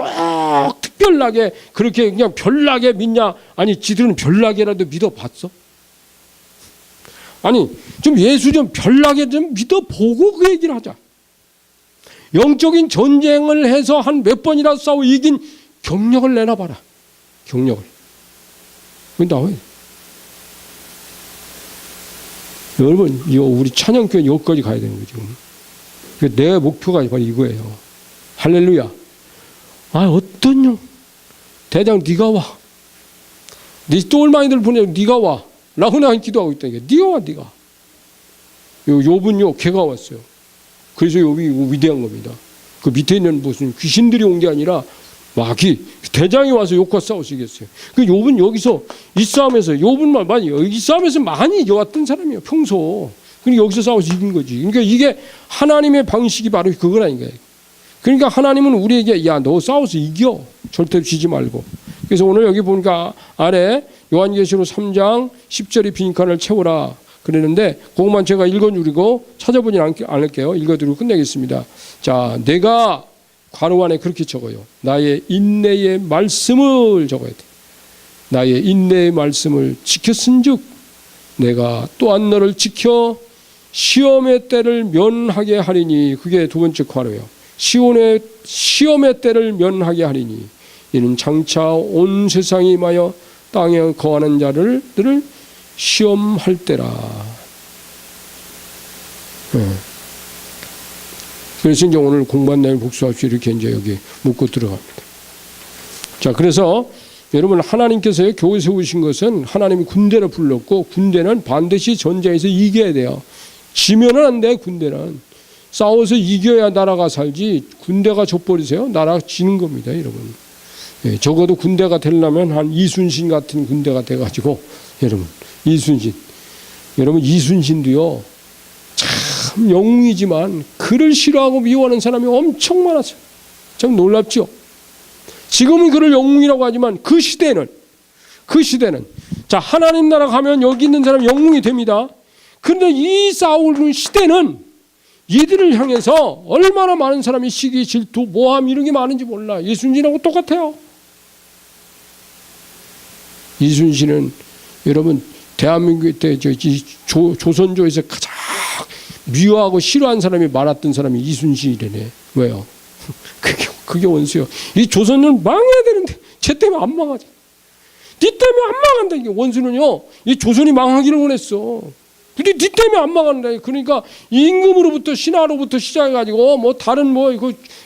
특별하게 그렇게 그냥 별나게 믿냐. 아니 지들은 별나게라도 믿어봤어? 아니 좀 예수 좀 별나게 좀 믿어보고 그 얘기를 하자. 영적인 전쟁을 해서 한 몇 번이나 싸워 이긴 경력을 내놔봐라. 경력을. 그게 나와요. 여러분, 우리 찬양교회 여기까지 가야 되는 거죠. 내 목표가 바로 이거예요. 할렐루야. 어떤 영? 대장, 네가 와. 네 똘마니들 보내고 네가 와. 라고 나 기도하고 있다니까. 네가 와, 네가. 욥은요, 개가 왔어요. 그래서 욥이 위대한 겁니다. 그 밑에 있는 무슨 귀신들이 온 게 아니라 마귀 대장이 와서 욥과 싸우시겠어요. 그 욥은 여기서 이 싸움에서 욥은 많이 이 싸움에서 많이 이겨왔던 사람이에요. 평소. 그러니까 여기서 싸워서 이긴 거지. 그러니까 이게 하나님의 방식이 바로 그거라니까요. 그러니까 하나님은 우리에게 야 너 싸워서 이겨. 절대 지지 말고. 그래서 오늘 여기 보니까 아래 요한계시록 3장 10절의 빈칸을 채우라 그랬는데 그것만 제가 읽어드리고 찾아보진 않을게요. 읽어드리고 끝내겠습니다. 자, 내가 괄호 안에 그렇게 적어요. 나의 인내의 말씀을 적어야 돼. 나의 인내의 말씀을 지켰은즉 내가 또한 너를 지켜 시험의 때를 면하게 하리니. 그게 두 번째 괄호예요. 시험의 때를 면하게 하리니 이는 장차 온 세상이 임하여 땅에 거하는 자들을 시험할 때라. 그래서 이제 오늘 공부한 내용 복수합시다. 이렇게 이제 여기 묻고 들어갑니다. 자, 그래서 여러분 하나님께서 교회 세우신 것은 하나님이 군대를 불렀고 군대는 반드시 전쟁에서 이겨야 돼요. 지면은 안 돼. 군대는 싸워서 이겨야 나라가 살지. 군대가 져버리세요. 나라가 지는 겁니다, 여러분. 예, 적어도 군대가 되려면 한 이순신 같은 군대가 돼가지고 여러분 이순신도요 참 영웅이지만 그를 싫어하고 미워하는 사람이 엄청 많았어요. 참 놀랍죠. 지금은 그를 영웅이라고 하지만 그 시대는 자 하나님 나라 가면 여기 있는 사람 영웅이 됩니다. 그런데 이 싸우는 시대는 이들을 향해서 얼마나 많은 사람이 시기, 질투, 모함 이런 게 많은지 몰라. 이순신하고 똑같아요. 이순신은 여러분 대한민국 때 조선조에서 가장 미워하고 싫어하는 사람이 많았던 사람이 이순신이래네. 왜요? 그게 원수요. 이 조선은 망해야 되는데 쟤 때문에 안 망하지. 니 때문에 안 망한다. 이게 원수는요. 이 조선이 망하기를 원했어. 근데 니 때문에 안 망한다. 그러니까 임금으로부터 신하로부터 시작해가지고 뭐 다른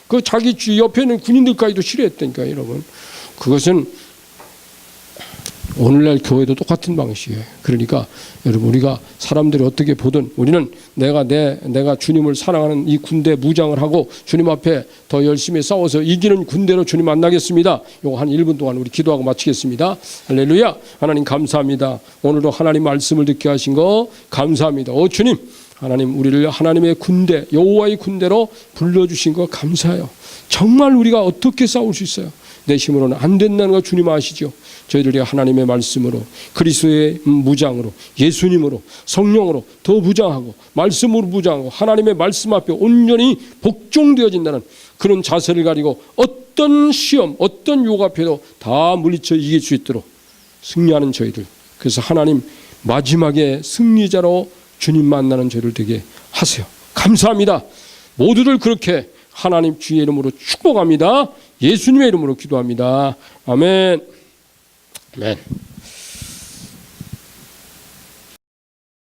그 자기 옆에 있는 군인들까지도 싫어했다니까 여러분. 그것은 오늘날 교회도 똑같은 방식이에요. 그러니까 여러분 우리가 사람들이 어떻게 보든 우리는 내가 주님을 사랑하는 이 군대 무장을 하고 주님 앞에 더 열심히 싸워서 이기는 군대로 주님 만나겠습니다. 요거 한 1분 동안 우리 기도하고 마치겠습니다. 할렐루야. 하나님 감사합니다. 오늘도 하나님 말씀을 듣게 하신 거 감사합니다. 주님 하나님 우리를 하나님의 군대 여호와의 군대로 불러주신 거 감사해요. 정말 우리가 어떻게 싸울 수 있어요? 내 힘으로는 안 된다는 거 주님 아시죠? 저희들이 하나님의 말씀으로 그리스도의 무장으로 예수님으로 성령으로 더 무장하고 말씀으로 무장하고 하나님의 말씀 앞에 온전히 복종되어진다는 그런 자세를 가지고 어떤 시험 어떤 유혹 앞에도 다 물리쳐 이길 수 있도록 승리하는 저희들. 그래서 하나님 마지막에 승리자로 주님 만나는 저희들 되게 하세요. 감사합니다. 모두들 그렇게 하나님 주의 이름으로 축복합니다. 예수님의 이름으로 기도합니다. 아멘. 아멘.